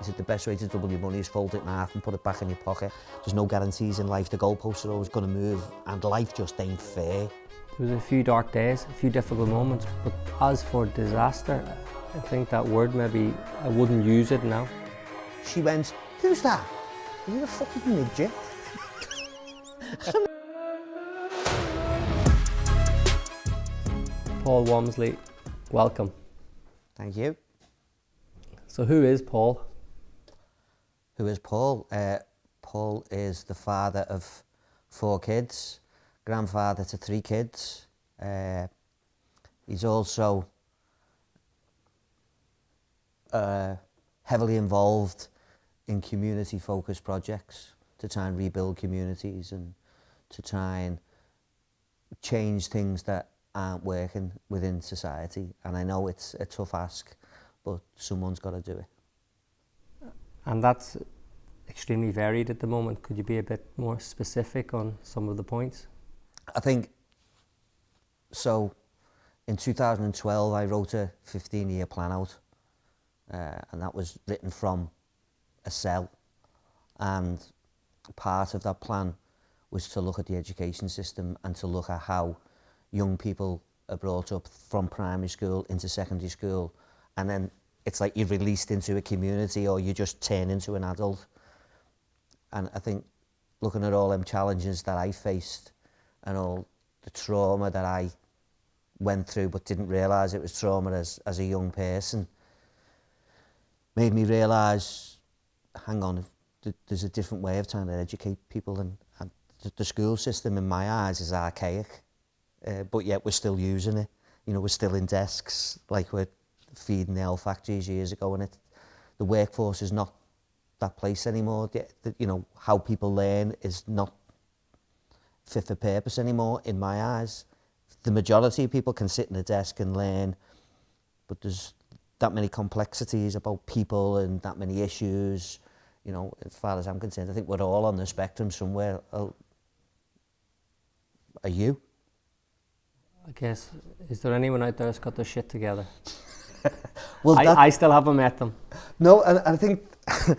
He said the best way to double your money is fold it in half and put it back in your pocket. There's no guarantees in life. The goalposts are always going to move, and life just ain't fair. There was a few dark days, a few difficult moments, but as for disaster, I think that word maybe I wouldn't use it now. She went, "Who's that? Are you a fucking midget?" Paul Walmsley, welcome. Thank you. So who is Paul? Who is Paul? Paul is the father of 4 kids, grandfather to 3 kids. He's also heavily involved in community-focused projects to try and rebuild communities and to try and change things that aren't working within society. And I know it's a tough ask, but someone's got to do it. And that's extremely varied at the moment. Could you be a bit more specific on some of the points? I think, so in 2012 I wrote a 15-year plan out, and that was written from a cell, and part of that plan was to look at the education system and to look at how young people are brought up from primary school into secondary school, and then it's like you're released into a community or you just turn into an adult. And I think looking at all them challenges that I faced and all the trauma that I went through but didn't realise it was trauma as a young person, made me realise, hang on, there's a different way of trying to educate people, and the school system in my eyes is archaic, but yet we're still using it. You know, we're still in desks like we're feeding the old factories years ago, and the workforce is not that place anymore. You know, how people learn is not fit for purpose anymore in my eyes. The majority of people can sit in a desk and learn, but there's that many complexities about people and that many issues. You know, as far as I'm concerned, I think we're all on the spectrum somewhere. Are you? I guess, is there anyone out there that's got their shit together? Well, I still haven't met them. No, and I think do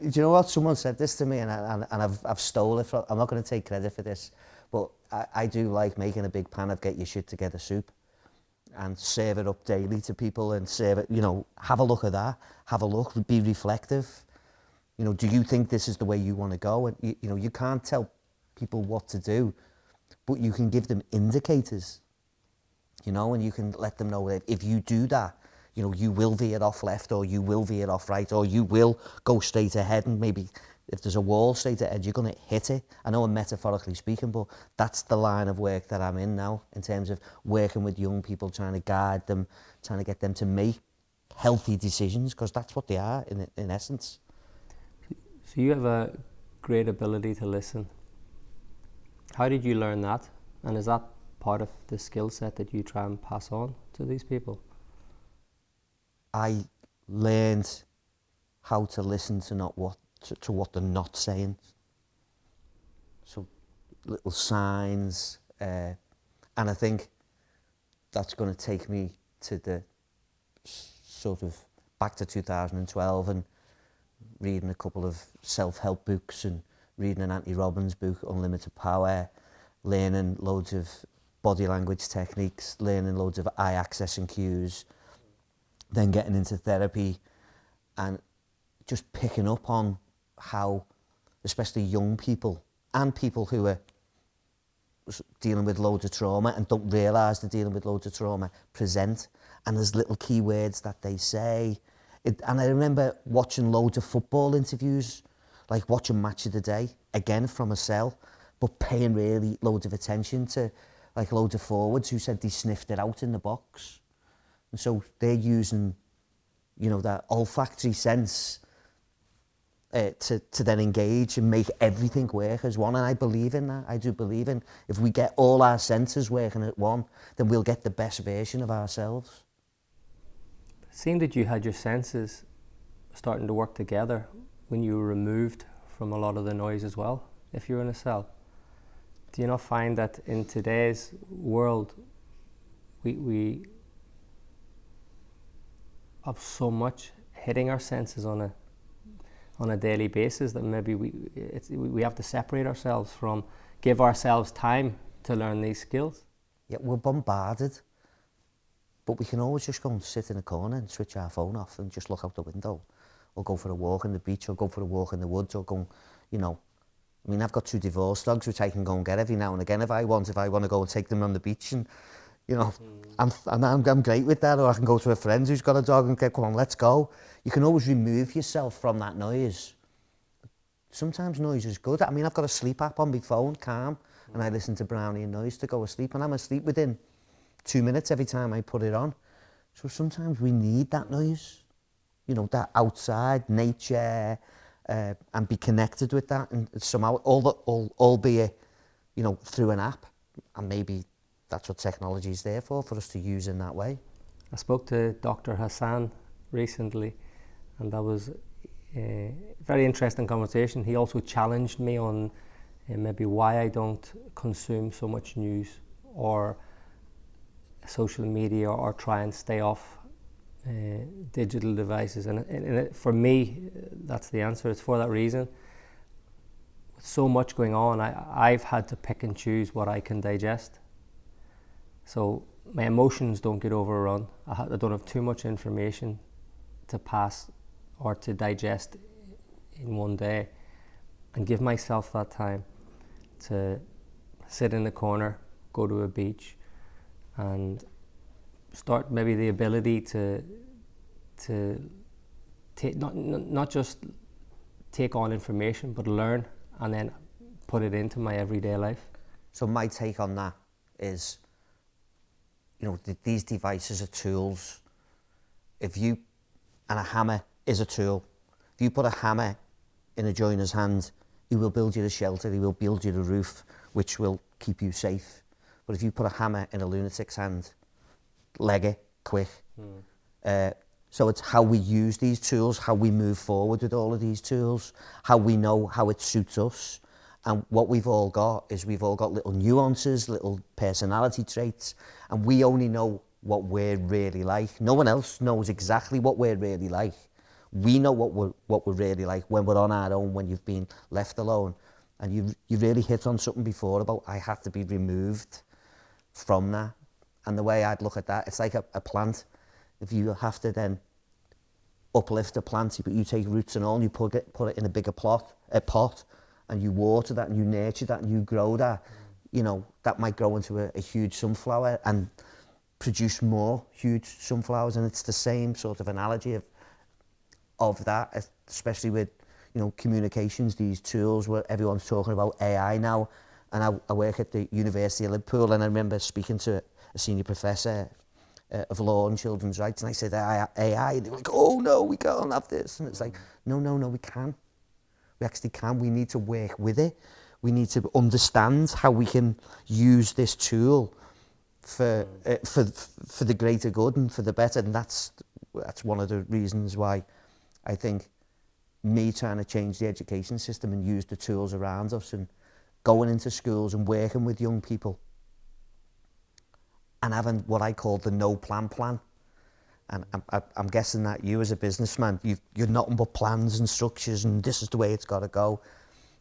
you know what? Someone said this to me, and I've stole it from. I'm not going to take credit for this, but I do like making a big pan of get your shit together soup, and serve it up daily to people, and serve it. You know, have a look at that. Have a look. Be reflective. You know, do you think this is the way you want to go? And you know, you can't tell people what to do, but you can give them indicators. You know, and you can let them know that if you do that, you know, you will veer off left, or you will veer off right, or you will go straight ahead, and maybe if there's a wall straight ahead, you're going to hit it. I know I'm metaphorically speaking, but that's the line of work that I'm in now, in terms of working with young people, trying to guide them, trying to get them to make healthy decisions, because that's what they are in essence. So you have a great ability to listen. How did you learn that? And is that part of the skill set that you try and pass on to these people? I learned how to listen to what they're not saying. So little signs, and I think that's going to take me to the sort of back to 2012 and reading a couple of self-help books and reading an Anthony Robbins book, Unlimited Power, learning loads of body language techniques, learning loads of eye access and cues, then getting into therapy and just picking up on how, especially young people and people who are dealing with loads of trauma and don't realise they're dealing with loads of trauma, present, and there's little keywords that they say. And I remember watching loads of football interviews, like watching Match of the Day, again from a cell, but paying really loads of attention to like loads of forwards who said they sniffed it out in the box. And so they're using, you know, that olfactory sense to then engage and make everything work as one. And I believe in that. I do believe in, if we get all our senses working at one, then we'll get the best version of ourselves. It seemed that you had your senses starting to work together when you were removed from a lot of the noise as well, if you're in a cell. Do you not find that in today's world we have so much hitting our senses on a daily basis that maybe we have to separate ourselves from, give ourselves time to learn these skills. Yeah, we're bombarded, but we can always just go and sit in a corner and switch our phone off and just look out the window, or go for a walk on the beach, or go for a walk in the woods, or go, you know. I mean, I've got 2 divorce dogs which I can go and get every now and again if I want to go and take them on the beach, and you know, I'm great with that. Or I can go to a friend who's got a dog and get, come on, let's go. You can always remove yourself from that noise. Sometimes noise is good. I mean, I've got a sleep app on my phone, Calm, and I listen to Brownie and noise to go to sleep, and I'm asleep within 2 minutes every time I put it on. So sometimes we need that noise, you know, that outside nature, and be connected with that, and somehow, albeit, you know, through an app, and maybe that's what technology is there for us to use in that way. I spoke to Dr. Hassan recently, and that was a very interesting conversation. He also challenged me on maybe why I don't consume so much news or social media, or try and stay off digital devices. And for me, that's the answer. It's for that reason. With so much going on, I've had to pick and choose what I can digest. So my emotions don't get overrun. I don't have too much information to pass or to digest in one day, and give myself that time to sit in the corner, go to a beach, and start maybe the ability to take, not just take on information, but learn and then put it into my everyday life. So my take on that is, you know, these devices are tools. And a hammer is a tool. If you put a hammer in a joiner's hand, he will build you a shelter, he will build you a roof, which will keep you safe. But if you put a hammer in a lunatic's hand, leg it, quick. So it's how we use these tools, how we move forward with all of these tools, how we know how it suits us. And what we've all got little nuances, little personality traits, and we only know what we're really like. No one else knows exactly what we're really like. We know what we're really like when we're on our own, when you've been left alone. And you really hit on something before about I have to be removed from that. And the way I'd look at that, it's like a plant. If you have to then uplift a plant, but you take roots and all, and you put it in a bigger pot, and you water that, and you nurture that, and you grow that, you know, that might grow into a huge sunflower and produce more huge sunflowers. And it's the same sort of analogy of that, especially with, you know, communications, these tools where everyone's talking about AI now. And I work at the University of Liverpool, and I remember speaking to a senior professor of law and children's rights, and I said AI, and they were like, oh no, we can't have this. And it's like, no, we can. We actually can. We need to work with it. We need to understand how we can use this tool for the greater good and for the better. And that's one of the reasons why I think me trying to change the education system and use the tools around us and going into schools and working with young people and having what I call the no plan. And I'm guessing that you as a businessman, you're nothing but plans and structures and this is the way it's got to go.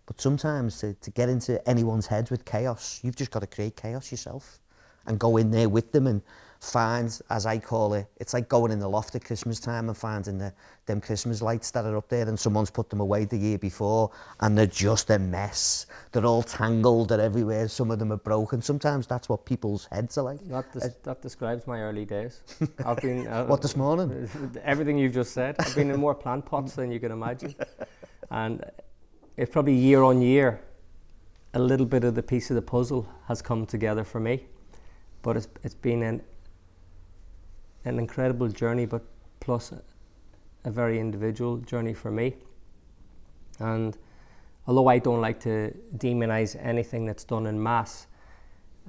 But sometimes to get into anyone's head with chaos, you've just got to create chaos yourself and go in there with them and find, as I call it, it's like going in the loft at Christmas time and finding them Christmas lights that are up there and someone's put them away the year before and they're just a mess. They're all tangled, they're everywhere, some of them are broken. Sometimes that's what people's heads are like. That describes my early days. I've been... what, this morning? Everything you've just said. I've been in more plant pots than you can imagine. And it's probably year on year, a little bit of the piece of the puzzle has come together for me. But it's been an incredible journey, but plus a very individual journey for me. And although I don't like to demonize anything that's done in mass,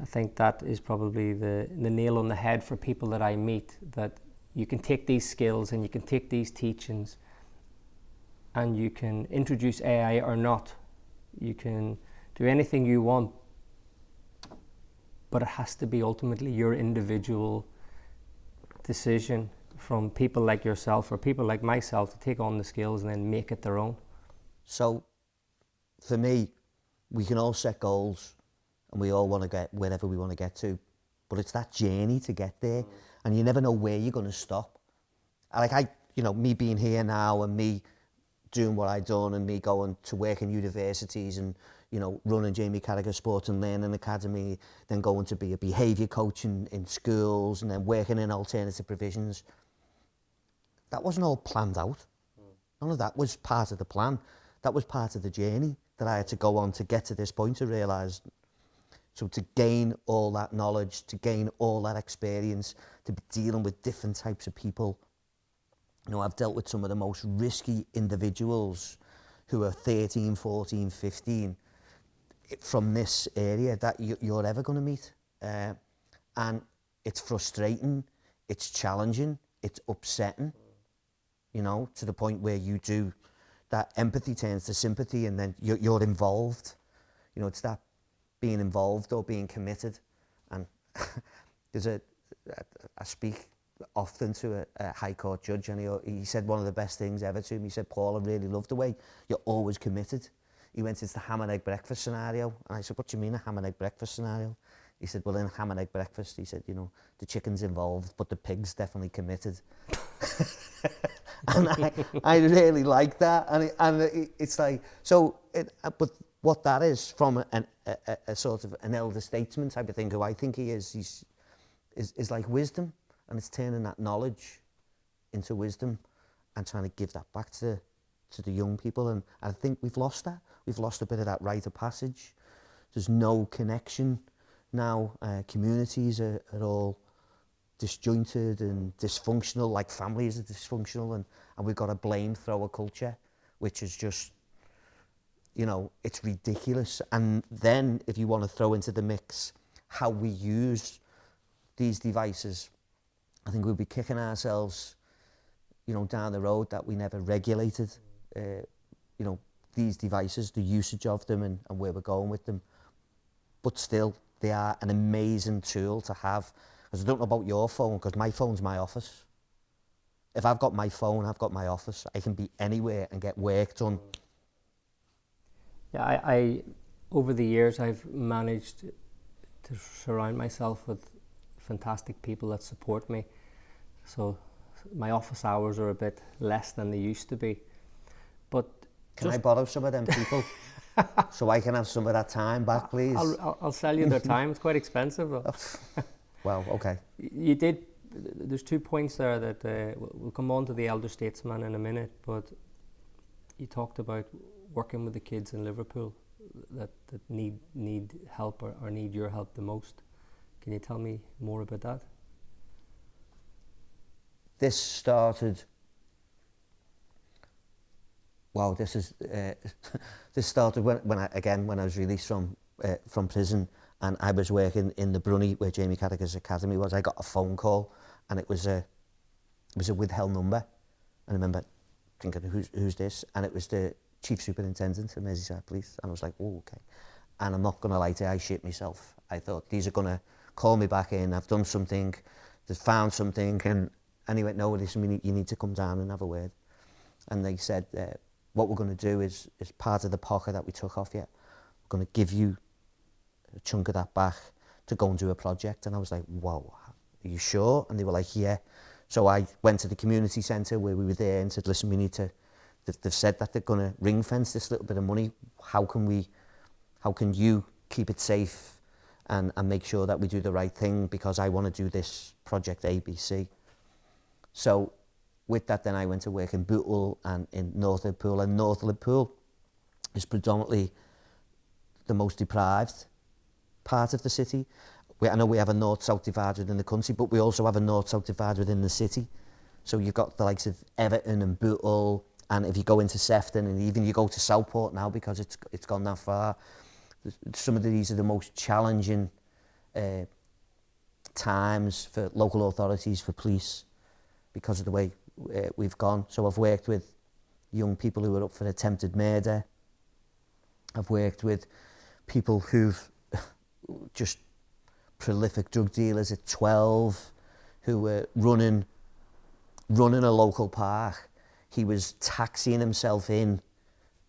I think that is probably the nail on the head for people that I meet, that you can take these skills and you can take these teachings and you can introduce AI or not. You can do anything you want, but it has to be ultimately your individual decision from people like yourself or people like myself to take on the skills and then make it their own? So for me, we can all set goals and we all want to get wherever we want to get to, but it's that journey to get there, and you never know where you're going to stop. Like me being here now and me doing what I've done and me going to work in universities and, running Jamie Carragher Sports and Learning Academy, then going to be a behaviour coach in schools and then working in alternative provisions. That wasn't all planned out. None of that was part of the plan. That was part of the journey that I had to go on to get to this point to realise. So to gain all that knowledge, to gain all that experience, to be dealing with different types of people. I've dealt with some of the most risky individuals who are 13, 14, 15 from this area that you're ever going to meet. And it's frustrating, it's challenging, it's upsetting, to the point where that empathy turns to sympathy and then you're involved. It's that being involved or being committed. And I speak often to a High Court judge, and he said one of the best things ever to me. He said, "Paul, I really love the way you're always committed." He went into the ham and egg breakfast scenario, and I said, "What do you mean a ham and egg breakfast scenario?" He said, "Well, in ham and egg breakfast," he said, "the chicken's involved, but the pig's definitely committed." And I really like that, and it's like so. But what that is from a sort of an elder statesman type of thing, who I think he is like wisdom. And it's turning that knowledge into wisdom and trying to give that back to the young people. And I think we've lost that. We've lost a bit of that rite of passage. There's no connection now. Communities are all disjointed and dysfunctional, like families are dysfunctional. And we've got a blame thrower culture, which is just, it's ridiculous. And then if you want to throw into the mix how we use these devices, I think we'll be kicking ourselves, down the road that we never regulated, these devices, the usage of them and where we're going with them. But still, they are an amazing tool to have. Because I don't know about your phone, because my phone's my office. If I've got my phone, I've got my office. I can be anywhere and get work done. Yeah, I over the years, I've managed to surround myself with fantastic people that support me. So my office hours are a bit less than they used to be. But can I borrow some of them people so I can have some of that time back, please? I'll sell you their time. It's quite expensive though. Well, okay. There's 2 points there that we'll come on to the elder statesman in a minute, but you talked about working with the kids in Liverpool that need help or need your help the most. Can you tell me more about that? This started. Wow, this started when I was released from prison, and I was working in the Brunny where Jamie Carragher's academy was. I got a phone call, and it was a withheld number. And I remember thinking, who's this? And it was the chief superintendent of Merseyside Police, and I was like, oh, okay. And I'm not gonna lie to you, I shit myself. I thought these are gonna call me back in. I've done something, they've found something, and he went, no, listen, you need to come down and have a word. And they said, what we're going to do is part of the pocket that we took off you, we're going to give you a chunk of that back to go and do a project. And I was like, wow, are you sure? And they were like, yeah. So I went to the community centre where we were there and said, listen, we need to, they've said that they're going to ring fence this little bit of money. How can you keep it safe and make sure that we do the right thing, because I want to do this project ABC. So with that, then I went to work in Bootle and in North Liverpool. And North Liverpool is predominantly the most deprived part of the city. I know we have a north-south divide within the country, but we also have a north-south divide within the city. So you've got the likes of Everton and Bootle, and if you go into Sefton, and even you go to Southport now because it's gone that far, some of these are the most challenging times for local authorities, for police, because of the way we've gone. So I've worked with young people who are up for attempted murder. I've worked with people who've just prolific drug dealers at 12 who were running running a local park. He was taxiing himself in,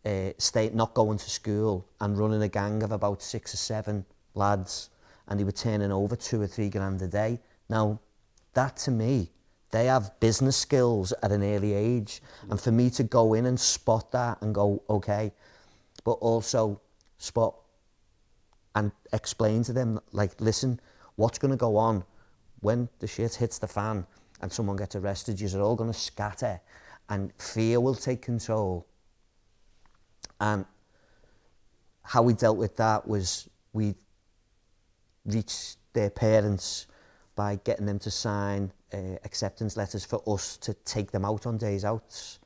not going to school, and running a gang of about 6 or 7 lads, and they were turning over 2 or 3 grand a day. Now, that to me, they have business skills at an early age, and for me to go in and spot that and go, okay, but also spot and explain to them, like, listen, what's going to go on when the shit hits the fan and someone gets arrested? You're all going to scatter, and fear will take control. And how we dealt with that was we reached their parents by getting them to sign acceptance letters for us to take them out on days outs.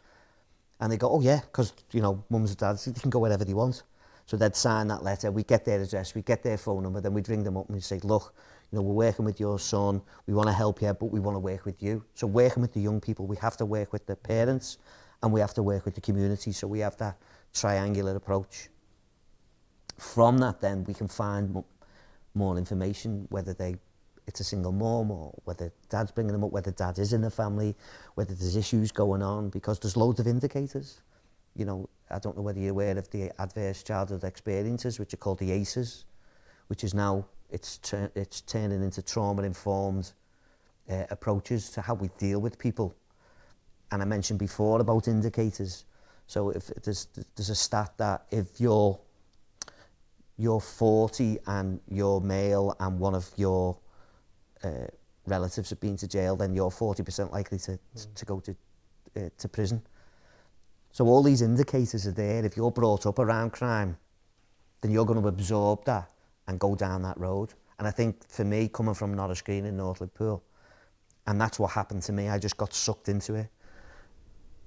And they go, oh yeah, because, you know, mums and dads, they can go wherever they want. So they'd sign that letter, we'd get their address, we'd get their phone number, then we'd ring them up and we'd say, look, you know, we're working with your son, we want to help you, but we want to work with you. So working with the young people, we have to work with the parents and we have to work with the community. So we have that triangular approach. From that then, we can find more information, whether it's a single mom or whether dad's bringing them up, whether dad is in the family, whether there's issues going on, because there's loads of indicators. You know, I don't know whether you're aware of the adverse childhood experiences, which are called the ACEs, which is now, it's turning into trauma-informed approaches to how we deal with people. And I mentioned before about indicators. So if there's a stat that if you're 40 and you're male and one of your relatives have been to jail, then you're 40% likely to go to prison. So all these indicators are there. If you're brought up around crime, then you're going to absorb that and go down that road. And I think for me, coming from Norris Green in North Liverpool, and that's what happened to me, I just got sucked into it.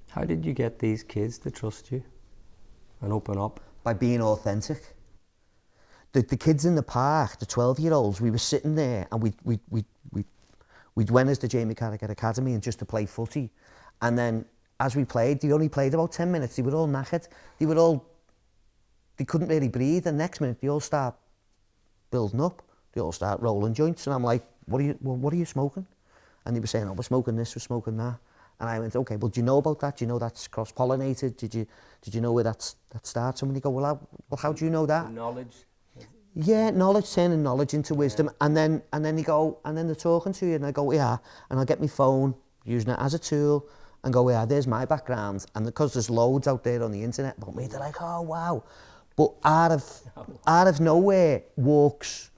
How did you get these kids to trust you and open up? By being authentic. The kids in the park, the 12-year-olds, we were sitting there and we'd went as the Jamie Carragher Academy and just to play footy. And then as we played, they only played about 10 minutes. They were all knackered. They couldn't really breathe. And next minute, they all start building up. They all start rolling joints. And I'm like, what are you smoking? And they were saying, oh, we're smoking this, we're smoking that. And I went, okay, well, do you know about that? Do you know that's cross-pollinated? Did you know where that starts? And when you go, well, how do you know that? Knowledge. Yeah, knowledge, turning knowledge into wisdom. Yeah. And then you go, and then they're talking to you, and I go, yeah, and I'll get my phone, using it as a tool, and go, yeah, there's my background. And because there's loads out there on the internet about me, they're like, oh, wow. But out of nowhere walks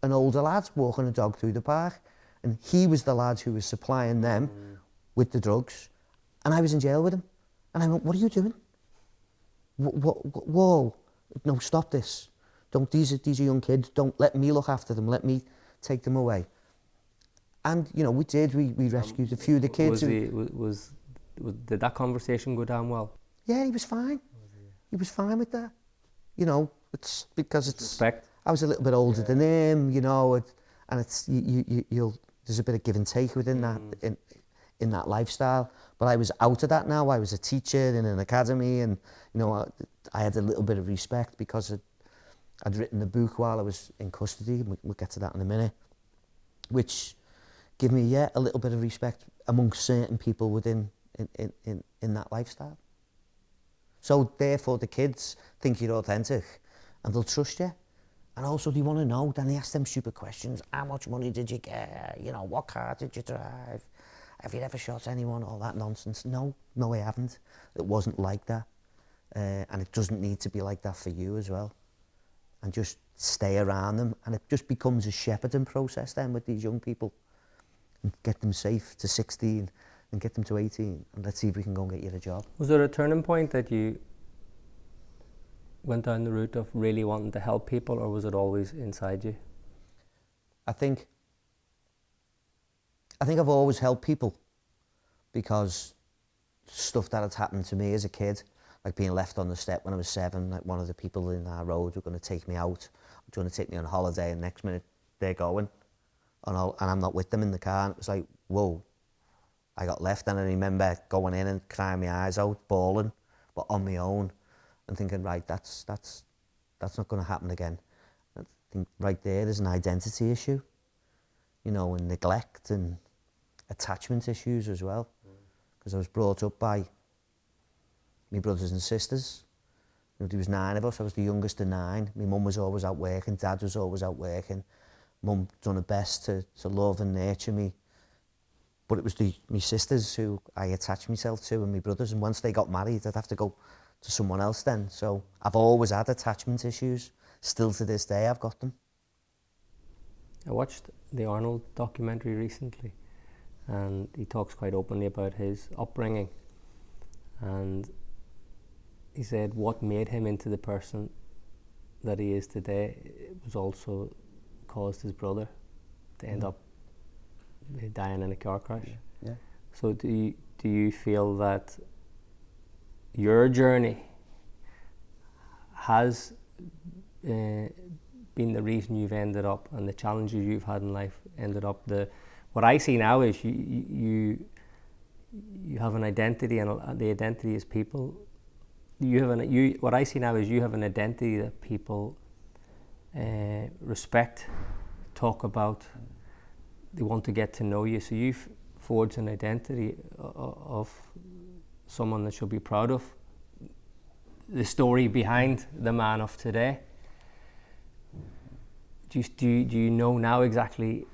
an older lad walking a dog through the park. And he was the lad who was supplying them with the drugs. And I was in jail with him. And I went, what are you doing? Whoa, no, stop this. These are young kids. Don't let me look after them. Let me take them away. And, you know, we rescued a few of the kids. Did that conversation go down well? Yeah, he was fine. He was fine with that. You know, it's because it's... Respect. I was a little bit older than him, you know, and it's there's a bit of give and take within that in that lifestyle. But I was out of that now. I was a teacher in an academy, and, you know, I had a little bit of respect because I'd written the book while I was in custody. We'll get to that in a minute, which give me a little bit of respect amongst certain people within in that lifestyle. So therefore the kids think you're authentic and they'll trust you. And also they want to know, then they ask them stupid questions. How much money did you get? You know, what car did you drive? Have you ever shot anyone? All that nonsense. No, I haven't. It wasn't like that. And it doesn't need to be like that for you as well. And just stay around them. And it just becomes a shepherding process then with these young people. And get them safe to 16 and get them to 18. And let's see if we can go and get you a job. Was there a turning point that you went down the route of really wanting to help people, or was it always inside you? I think I've always helped people because stuff that had happened to me as a kid, like being left on the step when I was 7, like one of the people in our road were going to take me out, going to take me on holiday, and next minute they're going, and I'm not with them in the car, and it was like, whoa, I got left. And I remember going in and crying my eyes out, bawling, but on my own, and thinking, right, that's not going to happen again. I think right there's an identity issue, you know, and neglect and attachment issues as well. because I was brought up by my brothers and sisters. You know, there was 9 of us. I was the youngest of 9. My mum was always out working. Dad was always out working. Mum done her best to love and nurture me. But it was my sisters who I attached myself to, and my brothers. And once they got married, I'd have to go to someone else then. So I've always had attachment issues. Still to this day, I've got them. I watched the Arnold documentary recently, and he talks quite openly about his upbringing. And he said what made him into the person that he is today, it was also caused his brother to end up dying in a car crash. Yeah. So do you feel that your journey has been the reason you've ended up, and the challenges you've had in life ended up what I see now is you have an identity, and the identity is people. What I see now is you have an identity that people respect, talk about, they want to get to know you. So you've forged an identity of someone that should be proud of the story behind the man of today. Do you know now exactly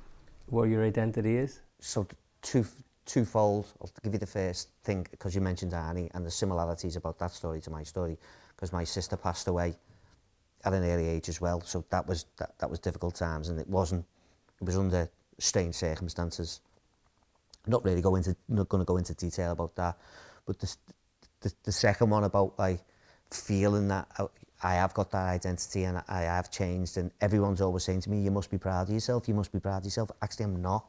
where your identity is? So twofold. I'll give you the first thing, because you mentioned Arnie and the similarities about that story to my story, because my sister passed away at an early age as well. So that was difficult times, and it was under strange circumstances. Not going to go into detail about that, but the second one about like feeling that I have got that identity and I have changed, and everyone's always saying to me, you must be proud of yourself, you must be proud of yourself. Actually, I'm not.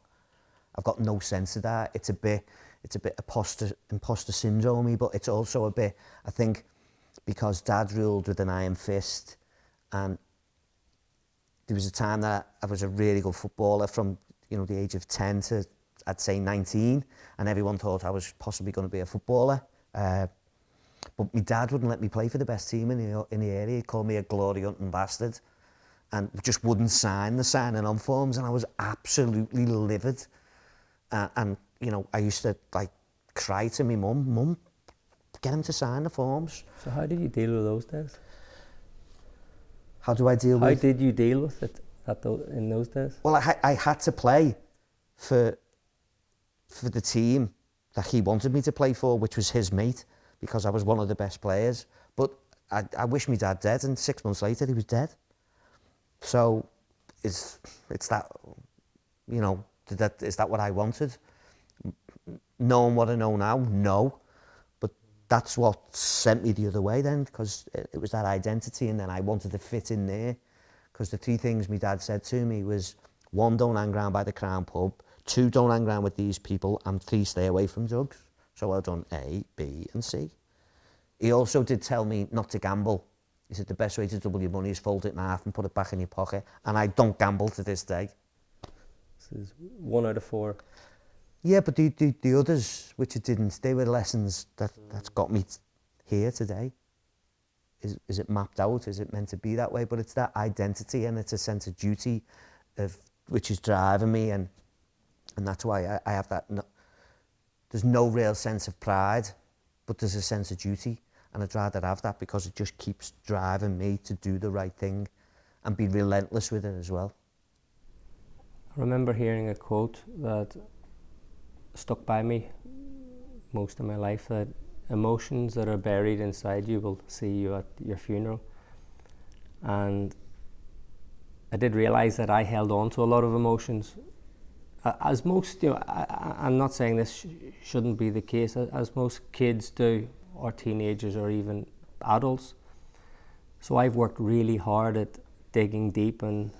I've got no sense of that. It's a bit imposter syndrome, but it's also a bit, I think, because Dad ruled with an iron fist, and there was a time that I was a really good footballer from, you know, the age of 10 to, I'd say, 19, and everyone thought I was possibly going to be a footballer. But my dad wouldn't let me play for the best team in the area. He called me a glory hunting bastard, and just wouldn't sign the signing on forms, and I was absolutely livid. And you know, I used to like cry to my mum, get him to sign the forms. So how did you deal with those days? How do I deal with? How did you deal with it in those days? Well, I had to play for the team that he wanted me to play for, which was his mate, because I was one of the best players. But I wish my dad dead, and 6 months later he was dead. So it's that, you know, is that what I wanted? Knowing what I know now, no. But that's what sent me the other way then, because it was that identity, and then I wanted to fit in there. Because the 3 things my dad said to me was, 1, don't hang around by the Crown pub, 2, don't hang around with these people, and 3, stay away from drugs. So I've done A, B and C. He also did tell me not to gamble. He said the best way to double your money is fold it in half and put it back in your pocket. And I don't gamble to this day. This is 1 out of 4. Yeah, but the others, which it didn't, they were lessons that's got me here today. Is it mapped out? Is it meant to be that way? But it's that identity, and it's a sense of duty which is driving me, and that's why I have that. There's no real sense of pride, but there's a sense of duty, and I'd rather have that, because it just keeps driving me to do the right thing and be relentless with it as well. I remember hearing a quote that stuck by me most of my life, that emotions that are buried inside you will see you at your funeral. And I did realize that I held on to a lot of emotions, as most, you know, I'm not saying this shouldn't be the case, as most kids do, or teenagers, or even adults. So I've worked really hard at digging deep and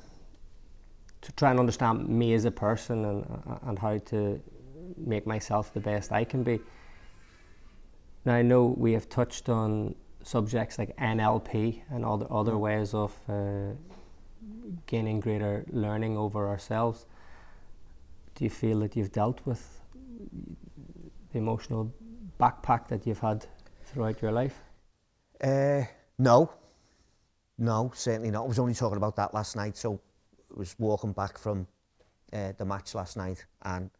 to try and understand me as a person, and how to make myself the best I can be. Now, I know we have touched on subjects like NLP and other ways of gaining greater learning over ourselves. Do you feel that you've dealt with the emotional backpack that you've had throughout your life? No, certainly not. I was only talking about that last night. So I was walking back from the match last night, and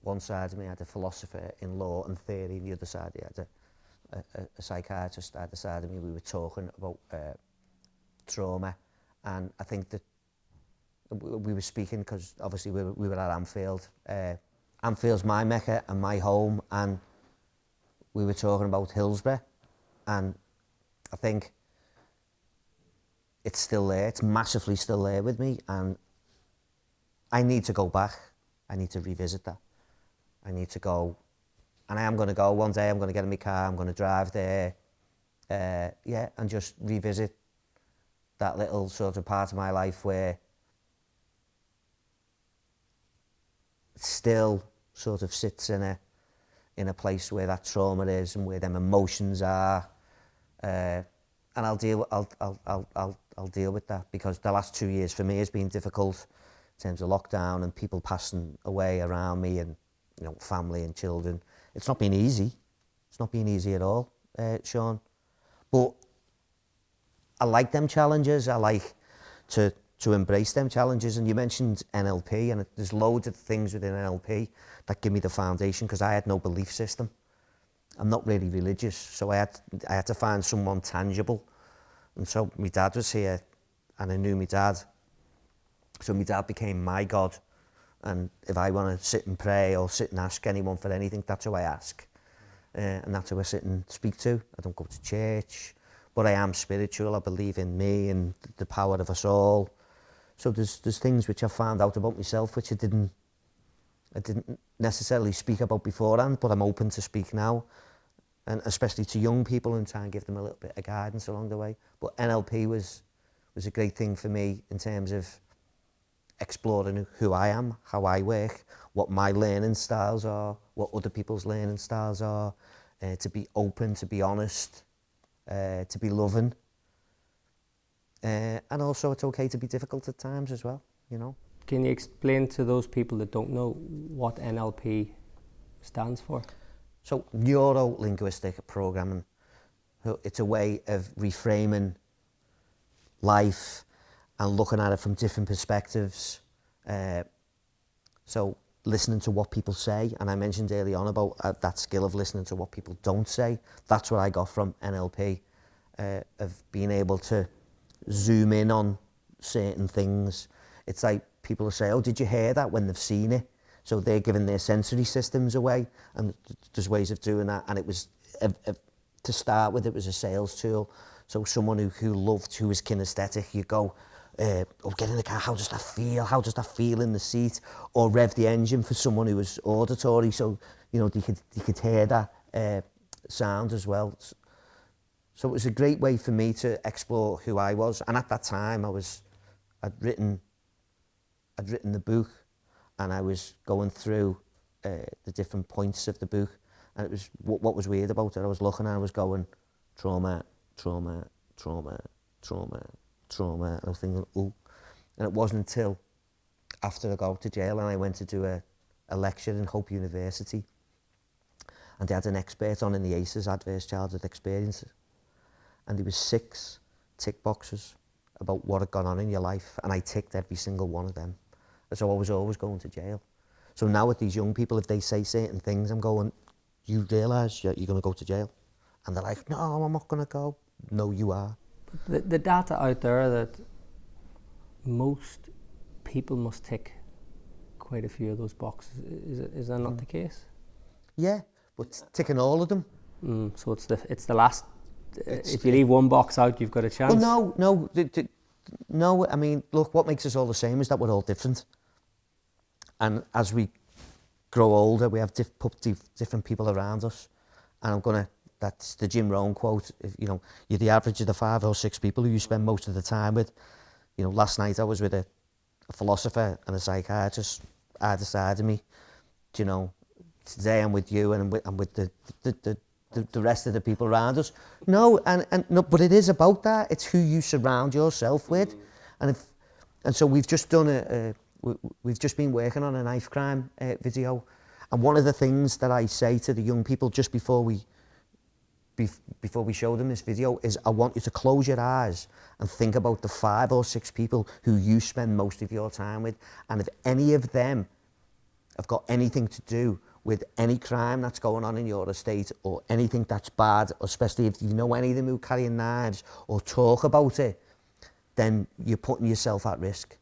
one side of me, I had a philosopher in law and theory, and the other side, I had a psychiatrist. Either side of me, we were talking about trauma, and I think that we were speaking because obviously we were at Anfield. Anfield's my mecca and my home, and we were talking about Hillsborough, and I think it's still there. It's massively still there with me, and I need to go back. I need to revisit that. I need to go, and I am going to go one day. I'm going to get in my car. I'm going to drive there, and just revisit that little sort of part of my life where it still sort of sits in a place where that trauma is and where them emotions are, and I'll deal with that, because the last 2 years for me has been difficult in terms of lockdown and people passing away around me, and family and children. It's not been easy. It's not been easy at all, Sean. But I like them challenges. I like to embrace them challenges. And you mentioned NLP, and there's loads of things within NLP that give me the foundation, because I had no belief system. I'm not really religious, so I had to find someone tangible. And so my dad was here, and I knew my dad. So my dad became my God. And if I want to sit and pray or sit and ask anyone for anything, that's who I ask. And that's who I sit and speak to. I don't go to church, but I am spiritual. I believe in me and the power of us all. So there's things which I found out about myself which I didn't necessarily speak about beforehand, but I'm open to speak now, and especially to young people, and try and give them a little bit of guidance along the way. But NLP was a great thing for me in terms of exploring who I am, how I work, what my learning styles are, what other people's learning styles are, to be open, to be honest, to be loving. And also it's okay to be difficult at times as well, Can you explain to those people that don't know what NLP stands for? So neuro-linguistic programming, it's a way of reframing life and looking at it from different perspectives. So listening to what people say, and I mentioned early on about that skill of listening to what people don't say. That's what I got from NLP, of being able to zoom in on certain things. It's like people will say, oh, did you hear that, when they've seen it? So they're giving their sensory systems away, and there's ways of doing that. And it was, to start with, it was a sales tool. So someone who loved, who was kinesthetic, you go, get in the car, how does that feel? How does that feel in the seat? Or rev the engine for someone who was auditory, so they could hear that sound as well. So it was a great way for me to explore who I was. And at that time, I'd written the book, and I was going through the different points of the book. And it was what was weird about it. I was looking and I was going, trauma, trauma, trauma, trauma, trauma. And I was thinking, ooh. And it wasn't until after I got to jail and I went to do a lecture in Hope University, and they had an expert on in the ACEs, Adverse Childhood Experiences. And there was 6 tick boxes about what had gone on in your life, and I ticked every single one of them. And so I was always going to jail. So now with these young people, if they say certain things, I'm going, you realise you're going to go to jail? And they're like, no, I'm not going to go. No, you are. The data out there that most people must tick quite a few of those boxes. Is that not the case? Yeah, but ticking all of them. So it's the last. If you leave one box out, you've got a chance. Well, no. I mean, look, what makes us all the same is that we're all different. And as we grow older, we have different people around us. And that's the Jim Rohn quote. If, you're the average of the 5 or 6 people who you spend most of the time with. Last night I was with a philosopher and a psychiatrist either side of me. Today I'm with you, and I'm with the rest of the people around us. No, but it is about that. It's who you surround yourself with. And so we've just done we've just been working on a knife crime video. And one of the things that I say to the young people just before we show them this video is, I want you to close your eyes and think about the 5 or 6 people who you spend most of your time with. And if any of them have got anything to do with any crime that's going on in your estate or anything that's bad, especially if you know any of them who carry knives or talk about it, then you're putting yourself at risk.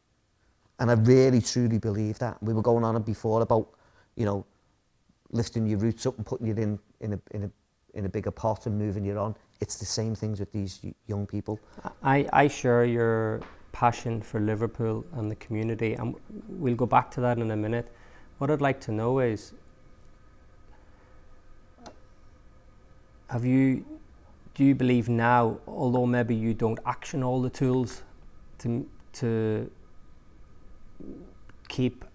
And I really, truly believe that. We were going on before about, you know, lifting your roots up and putting it in a bigger pot and moving you on. It's the same things with these young people. I share your passion for Liverpool and the community, and we'll go back to that in a minute. What I'd like to know is, do you believe now, although maybe you don't action all the tools to keep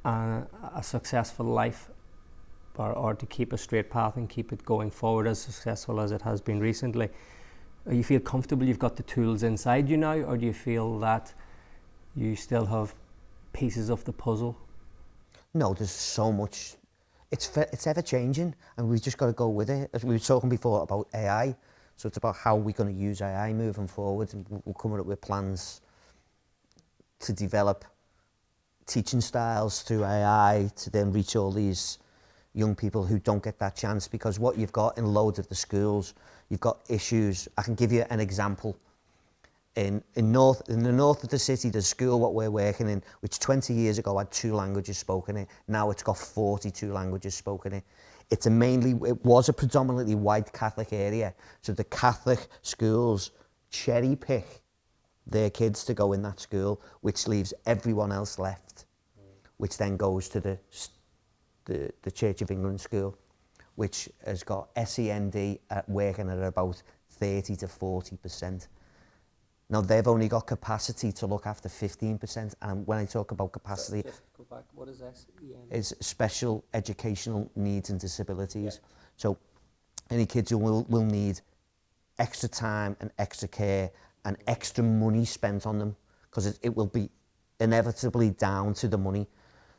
a successful life, or to keep a straight path and keep it going forward as successful as it has been recently, you feel comfortable you've got the tools inside you now, or do you feel that you still have pieces of the puzzle? No, there's so much. It's ever changing, and we've just got to go with it. As we were talking before about AI, so it's about how we're going to use AI moving forward, and we'll come up with plans to develop teaching styles through AI to then reach all these young people who don't get that chance. Because what you've got in loads of the schools, you've got issues. I can give you an example. In the north of the city, the school what we're working in, which 20 years ago had 2 languages spoken in, now it's got 42 languages spoken in. It was a predominantly white Catholic area, so the Catholic schools cherry pick their kids to go in that school, which leaves everyone else left, which then goes to the Church of England school, which has got SEND working at about 30 to 40%. Now, they've only got capacity to look after 15%, and when I talk about capacity, just go back. What is SEN? Is special educational needs and disabilities. Yeah. So any kids who will need extra time and extra care and extra money spent on them, because it will be inevitably down to the money.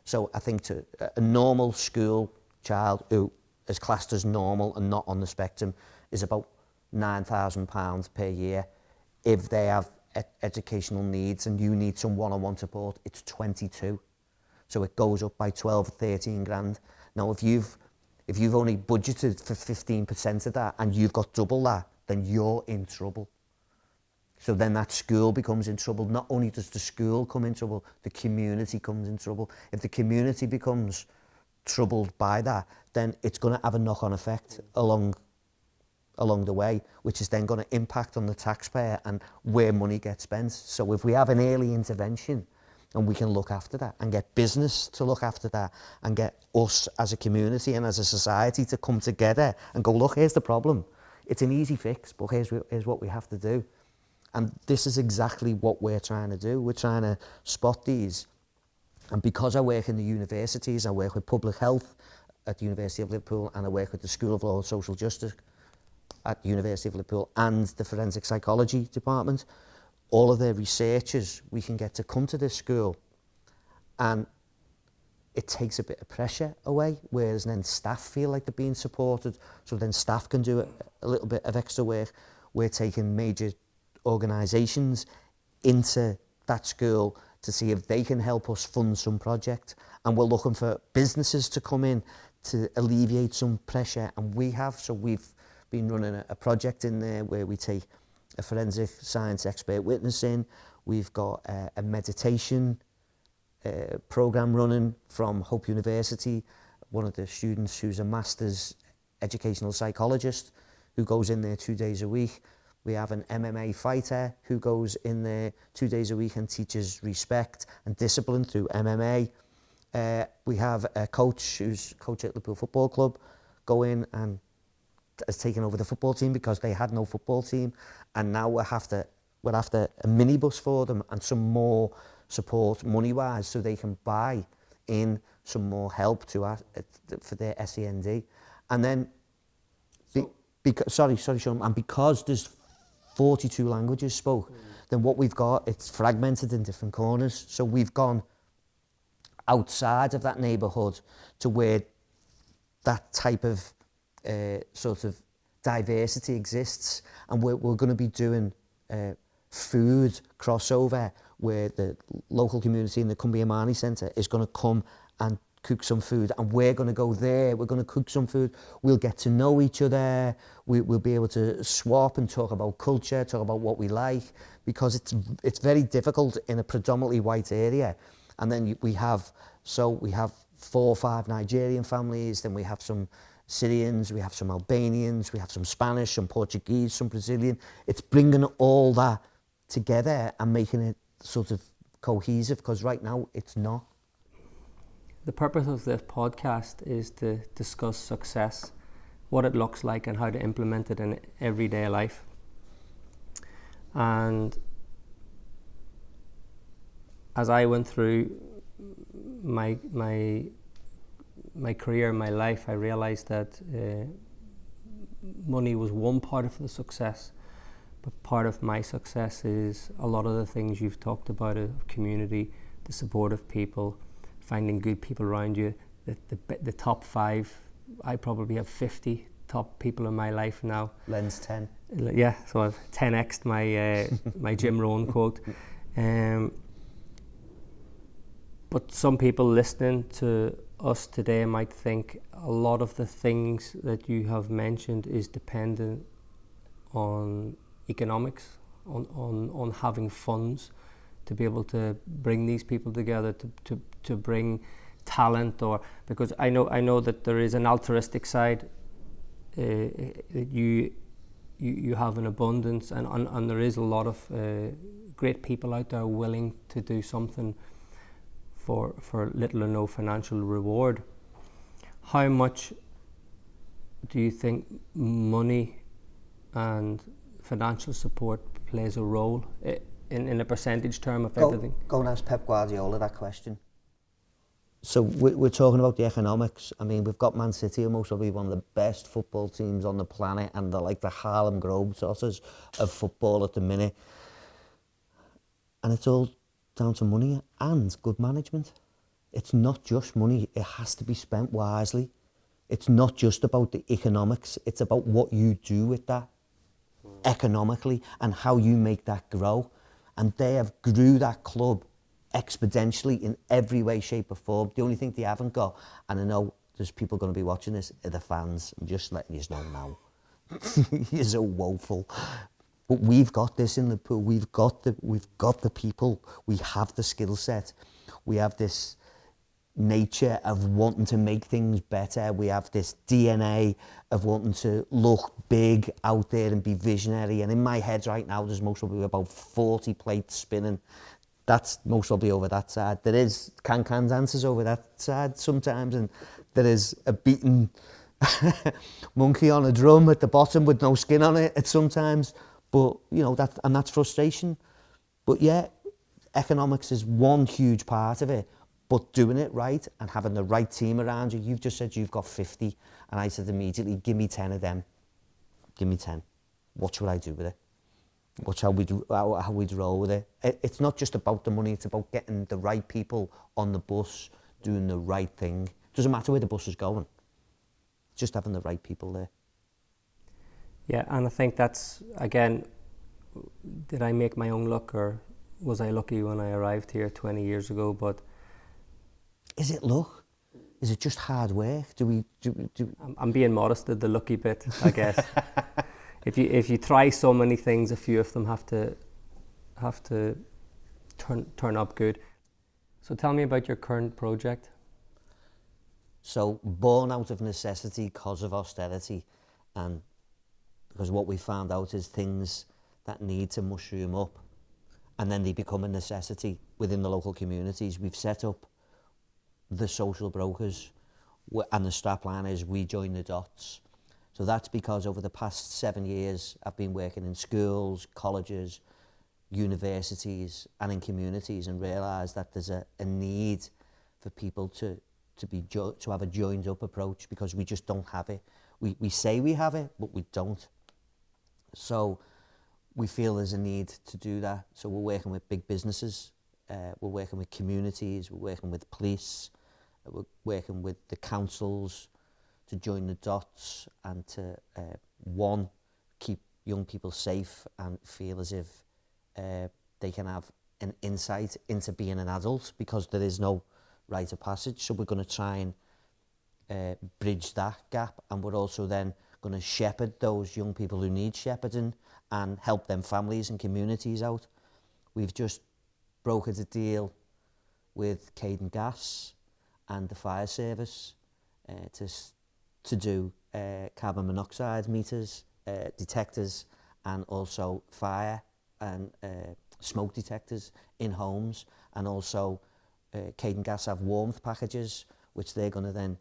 So I think to a normal school child who is classed as normal and not on the spectrum is about £9,000 per year. If they have educational needs and you need some one-on-one support, it's 22. So it goes up by 12, 13 grand. Now, if you've only budgeted for 15% of that and you've got double that, then you're in trouble. So then that school becomes in trouble. Not only does the school come in trouble, the community comes in trouble. If the community becomes troubled by that, then it's going to have a knock-on effect along the way, which is then going to impact on the taxpayer and where money gets spent. So if we have an early intervention and we can look after that and get business to look after that and get us as a community and as a society to come together and go, look, here's the problem. It's an easy fix, but here's what we have to do. And this is exactly what we're trying to do. We're trying to spot these. And because I work in the universities, I work with public health at the University of Liverpool, and I work with the School of Law and Social Justice at the University of Liverpool and the Forensic Psychology Department, all of their researchers we can get to come to this school, and it takes a bit of pressure away, whereas then staff feel like they're being supported, so then staff can do a little bit of extra work. We're taking major organisations into that school to see if they can help us fund some project, and we're looking for businesses to come in to alleviate some pressure, and we've been running a project in there where we take a forensic science expert witness in. We've got a meditation program running from Hope University, one of the students who's a master's educational psychologist who goes in there 2 days a week. We have an MMA fighter who goes in there 2 days a week and teaches respect and discipline through MMA. We have a coach who's coach at Liverpool Football Club go in and has taken over the football team because they had no football team, and now we're after a minibus for them and some more support money-wise so they can buy in some more help for their SEND. And then, sorry, Sean, and because there's 42 languages spoke, then what we've got, it's fragmented in different corners. So we've gone outside of that neighbourhood to where that type of sort of diversity exists, and we're going to be doing food crossover where the local community in the Cumbria Marnie Centre is going to come and cook some food, and we're going to go there, we're going to cook some food, we'll get to know each other, we'll be able to swap and talk about culture, talk about what we like, because it's very difficult in a predominantly white area. And then we have 4 or 5 Nigerian families, then we have some Syrians, we have some Albanians, we have some Spanish, some Portuguese, some Brazilian. It's bringing all that together and making it sort of cohesive, because right now it's not. The purpose of this podcast is to discuss success, what it looks like and how to implement it in everyday life. And as I went through my career, my life, I realized that money was one part of the success, but part of my success is a lot of the things you've talked about: community, the support of people, finding good people around you. The top 5, I probably have 50 top people in my life now. Lens 10. Yeah, so I've 10x'd my my Jim Rohn quote. But some people listening to us today might think a lot of the things that you have mentioned is dependent on economics, on having funds to be able to bring these people together, to bring talent, or because I know that there is an altruistic side. You have an abundance, and there is a lot of great people out there willing to do something for little or no financial reward. How much do you think money and financial support plays a role in a percentage term of everything? Go and ask Pep Guardiola that question. So we're talking about the economics. I mean, we've got Man City, most probably one of the best football teams on the planet, and they're like the Harlem Globetrotters of football at the minute. And it's all down to money and good management. It's not just money, it has to be spent wisely. It's not just about the economics, it's about what you do with that economically and how you make that grow. And they have grew that club exponentially in every way, shape or form. The only thing they haven't got, and I know there's people going to be watching this, are the fans. I'm just letting you know now. You're so woeful. But we've got this in Liverpool. We've got the people. We have the skill set. We have this nature of wanting to make things better. We have this DNA of wanting to look big out there and be visionary. And in my head right now, there's most probably about 40 plates spinning. That's most probably over that side. There is can dancers over that side sometimes, and there is a beaten monkey on a drum at the bottom with no skin on it at sometimes. But you know that's frustration. But yeah, economics is one huge part of it. But doing it right and having the right team around you. You've just said you've got 50, and I said immediately, give me 10 of them. Give me 10. What should I do with it? How we'd roll with it. It's not just about the money, it's about getting the right people on the bus, doing the right thing. Doesn't matter where the bus is going, just having the right people there. Yeah, and I think that's, again, did I make my own luck, or was I lucky when I arrived here 20 years ago? But is it luck? Is it just hard work? I'm being modest at the lucky bit, I guess. If you try so many things, a few of them have to turn up good. So tell me about your current project. So born out of necessity because of austerity, and because what we found out is things that need to mushroom up and then they become a necessity within the local communities. We've set up the social brokers, and the strapline is we join the dots. So that's because over the past 7 years, I've been working in schools, colleges, universities, and in communities, and realised that there's a need for people to have a joined up approach, because we just don't have it. We say we have it, but we don't. So we feel there's a need to do that. So we're working with big businesses, we're working with communities, we're working with police, we're working with the councils, to join the dots and to keep young people safe and feel as if they can have an insight into being an adult, because there is no rite of passage. So we're going to try and bridge that gap, and we're also then going to shepherd those young people who need shepherding and help them families and communities out. We've just brokered a deal with Caden Gas and the fire service to do carbon monoxide meters, detectors, and also fire and smoke detectors in homes. And also Caden Gas have warmth packages which they're going to then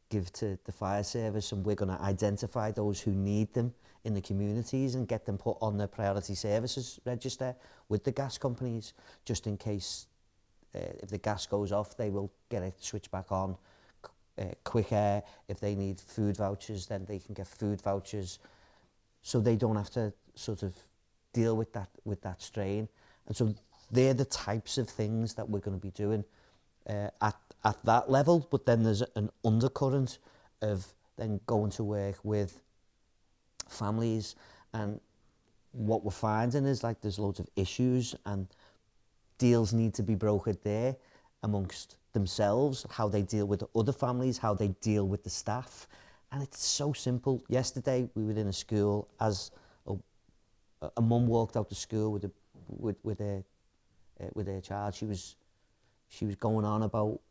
give to the fire service, and we're going to identify those who need them in the communities and get them put on the priority services register with the gas companies, just in case if the gas goes off, they will get it switched back on quicker. If they need food vouchers, then they can get food vouchers, so they don't have to sort of deal with that strain. And so they're the types of things that we're going to be doing at that level. But then there's an undercurrent of then going to work with families, and what we're finding is like there's loads of issues and deals need to be brokered there amongst themselves, how they deal with the other families, how they deal with the staff. And it's so simple. Yesterday we were in a school, as a mum walked out to school with her child. She was going on about,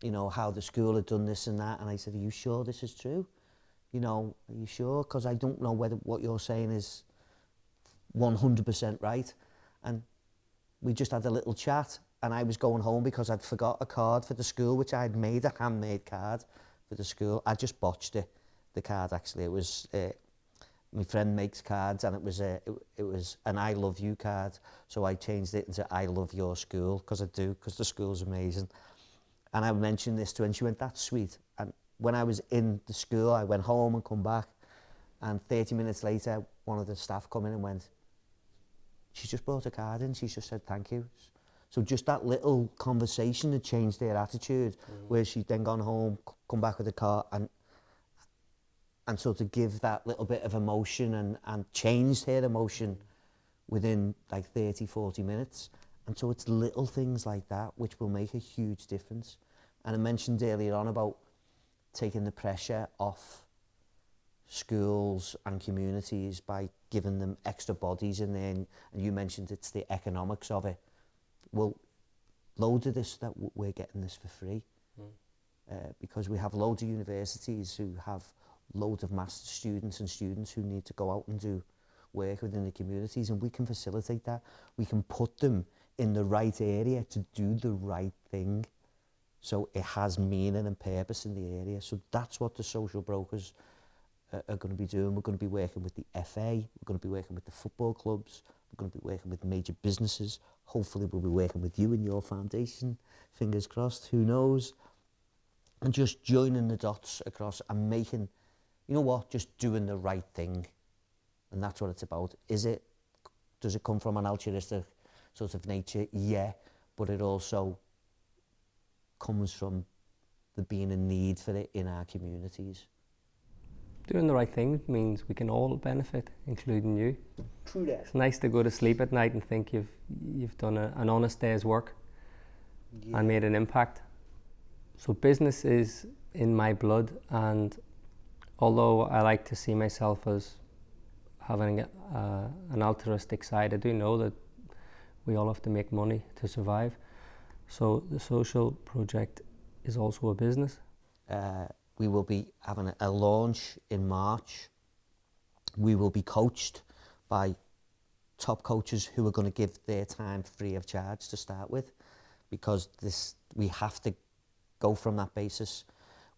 you know, how the school had done this and that, and I said, are you sure this is true? You know, are you sure? Because I don't know whether what you're saying is 100% right. And we just had a little chat, and I was going home because I'd forgot a card for the school, which I'd made a handmade card for the school. I just botched the card actually. It was my friend makes cards, and it was an I love you card, so I changed it into I love your school, because I do, because the school's amazing. And I mentioned this to her, and she went, that's sweet. And when I was in the school, I went home and come back, and 30 minutes later, one of the staff come in and went, she's just brought a card in, she's just said thank you. So just that little conversation had changed their attitude, where she'd then gone home, come back with a card, and sort of give that little bit of emotion and changed her emotion within like 30, 40 minutes. And so it's little things like that which will make a huge difference. And I mentioned earlier on about taking the pressure off schools and communities by giving them extra bodies in there, and you mentioned it's the economics of it. Well, loads of this that we're getting this for free, because we have loads of universities who have loads of master's students and students who need to go out and do work within the communities, and we can facilitate that. We can put them in the right area to do the right thing, so it has meaning and purpose in the area. So that's what the social brokers are going to be doing. We're going to be working with the FA, we're going to be working with the football clubs, we're going to be working with major businesses. Hopefully we'll be working with you and your foundation, fingers crossed, who knows. And just joining the dots across and making, you know what, just doing the right thing. And that's what it's about. Does it come from an altruistic sort of nature? Yeah, but it also comes from there being a need for it in our communities. Doing the right thing means we can all benefit, including you. True that. It's nice to go to sleep at night and think you've done an honest day's work and made an impact. So business is in my blood, and although I like to see myself as having an altruistic side, I do know that we all have to make money to survive. So the social project is also a business. We will be having a launch in March. We will be coached by top coaches who are going to give their time free of charge to start with, because we have to go from that basis.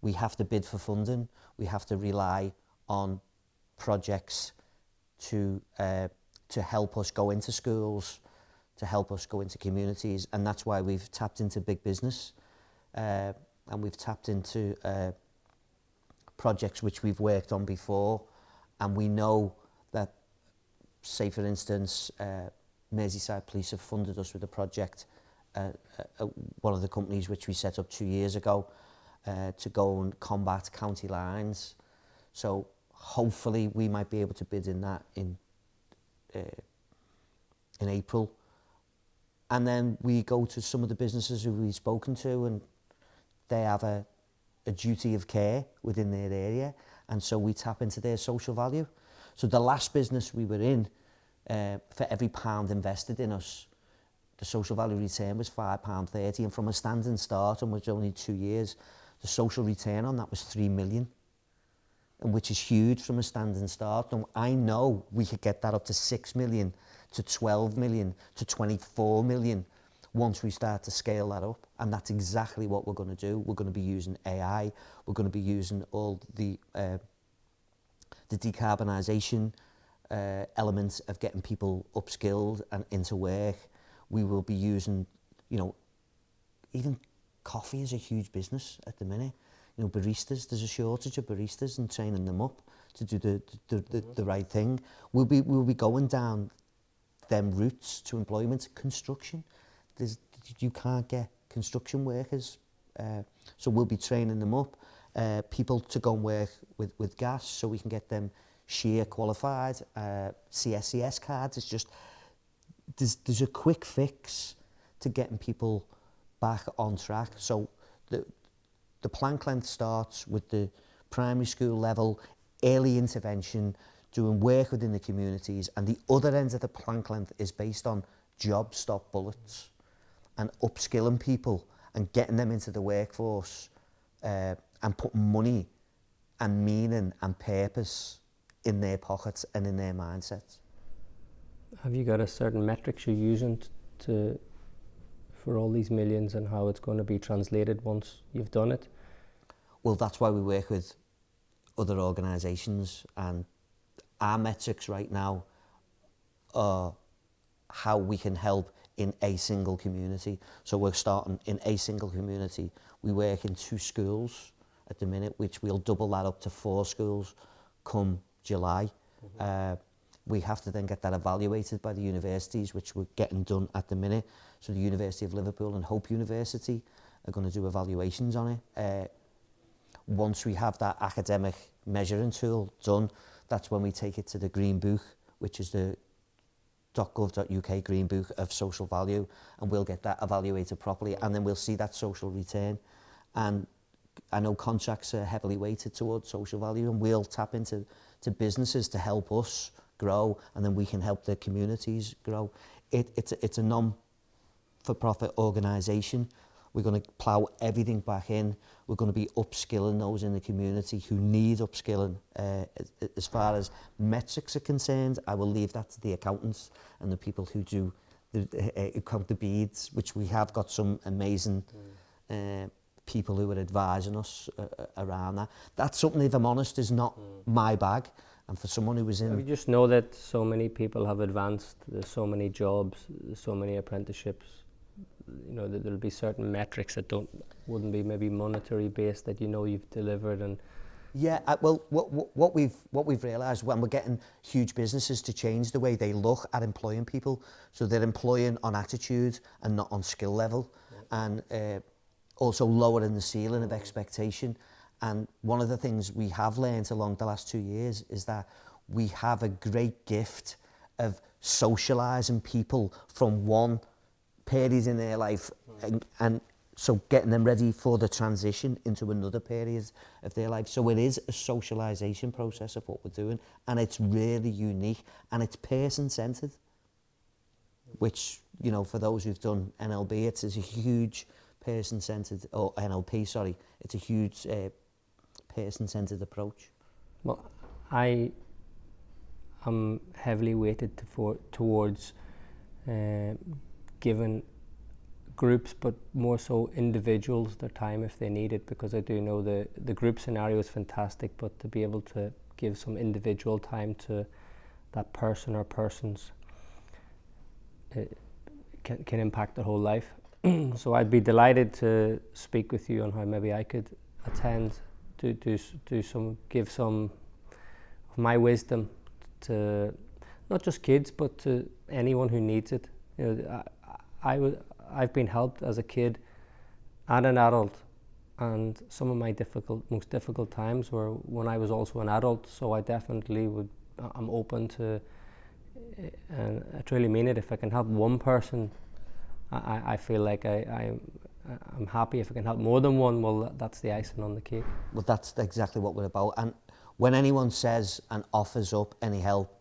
We have to bid for funding. We have to rely on projects to help us go into schools, to help us go into communities, and that's why we've tapped into big business, and we've tapped into projects which we've worked on before, and we know that, say for instance, Merseyside Police have funded us with a project, one of the companies which we set up 2 years ago, to go and combat county lines. So hopefully we might be able to bid in that in April. And then we go to some of the businesses who we've spoken to, and they have a duty of care within their area, and so we tap into their social value. So the last business we were in, for every pound invested in us, the social value return was £5.30, and from a standing start, and which only 2 years, the social return on that was 3 million, and which is huge from a standing start. And I know we could get that up to 6 million, to 12 million, to 24 million once we start to scale that up. And that's exactly what we're going to do. We're going to be using AI. We're going to be using all the decarbonisation elements of getting people upskilled and into work. We will be using, you know, even coffee is a huge business at the minute. You know, baristas, there's a shortage of baristas, and training them up to do the right thing. We'll be going down them routes to employment. Construction, you can't get construction workers, so we'll be training them up. People to go and work with gas, so we can get them shear qualified. CSCS cards. It's just there's a quick fix to getting people back on track. So the plank length starts with the primary school level, early intervention, doing work within the communities, and the other end of the plank length is based on job stop bullets and upskilling people and getting them into the workforce, and putting money and meaning and purpose in their pockets and in their mindsets. Have you got a certain metrics you're using for all these millions, and how it's going to be translated once you've done it? Well, that's why we work with other organisations, and our metrics right now are how we can help in a single community. So we're starting in a single community. We work in 2 schools at the minute, which we'll double that up to 4 schools come July. We have to then get that evaluated by the universities, which we're getting done at the minute. So the University of Liverpool and Hope University are going to do evaluations on it. Once we have that academic measuring tool done, that's when we take it to the Green Book, which is the .gov.uk Green Book of social value, and we'll get that evaluated properly, and then we'll see that social return. And I know contracts are heavily weighted towards social value, and we'll tap into businesses to help us grow, and then we can help the communities grow. It's a non-for-profit organisation. We're going to plough everything back in. We're going to be upskilling those in the community who need upskilling. As far as metrics are concerned, I will leave that to the accountants and the people who do who count the beads, which we have got some amazing people who are advising us around that. That's something, if I'm honest, is not my bag. And for someone who was in... We just know that so many people have advanced, there's so many jobs, there's so many apprenticeships. You know, that there'll be certain metrics that wouldn't be maybe monetary based, that you know you've delivered. And yeah, well, what we've realised when we're getting huge businesses to change the way they look at employing people, so they're employing on attitude and not on skill level, and also lowering the ceiling of expectation. And one of the things we have learned along the last 2 years is that we have a great gift of socialising people from one period in their life, and so getting them ready for the transition into another period of their life. So it is a socialisation process of what we're doing, and it's really unique, and it's person-centred, which, you know, for those who've done NLP, it's a huge person-centred, or NLP, sorry, it's a huge person-centred approach. Well, I am heavily weighted towards giving groups, but more so individuals, their time if they need it, because I do know the group scenario is fantastic, but to be able to give some individual time to that person or persons, it can impact their whole life. So I'd be delighted to speak with you on how maybe I could attend to give some of my wisdom to not just kids, but to anyone who needs it. You know, I've been helped as a kid and an adult, and some of my most difficult times were when I was also an adult. So I definitely I'm open to, and I truly mean it, if I can help one person I feel like I'm happy if I can help more than one. Well, that's the icing on the cake. Well, that's exactly what we're about. And when anyone says and offers up any help,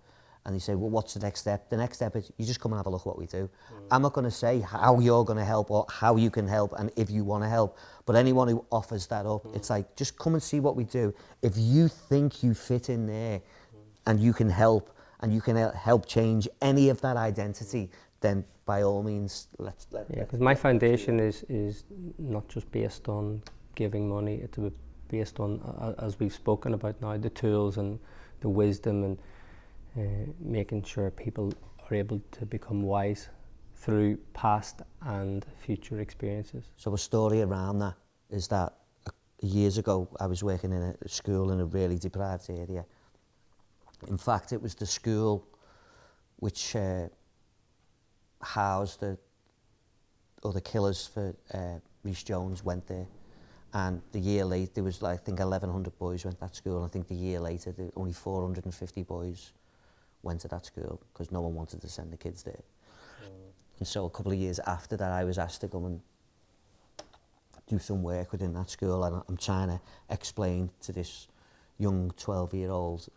and they say, well, what's the next step? The next step is you just come and have a look at what we do. I'm not going to say how you're going to help or how you can help and if you want to help. But anyone who offers that up, it's like, just come and see what we do. If you think you fit in there and you can help and you can help change any of that identity, then by all means, let's because my foundation is not just based on giving money. It's based on, as we've spoken about now, the tools and the wisdom and making sure people are able to become wise through past and future experiences. So a story around that is that years ago I was working in a school in a really deprived area. In fact, it was the school which housed the killers for Rhys Jones went there. And the year later, there was, like, I think 1,100 boys went to that school. And I think the year later, only 450 boys went to that school because no one wanted to send the kids there. And so a couple of years after that, I was asked to come and do some work within that school. And I'm trying to explain to this young 12-year-old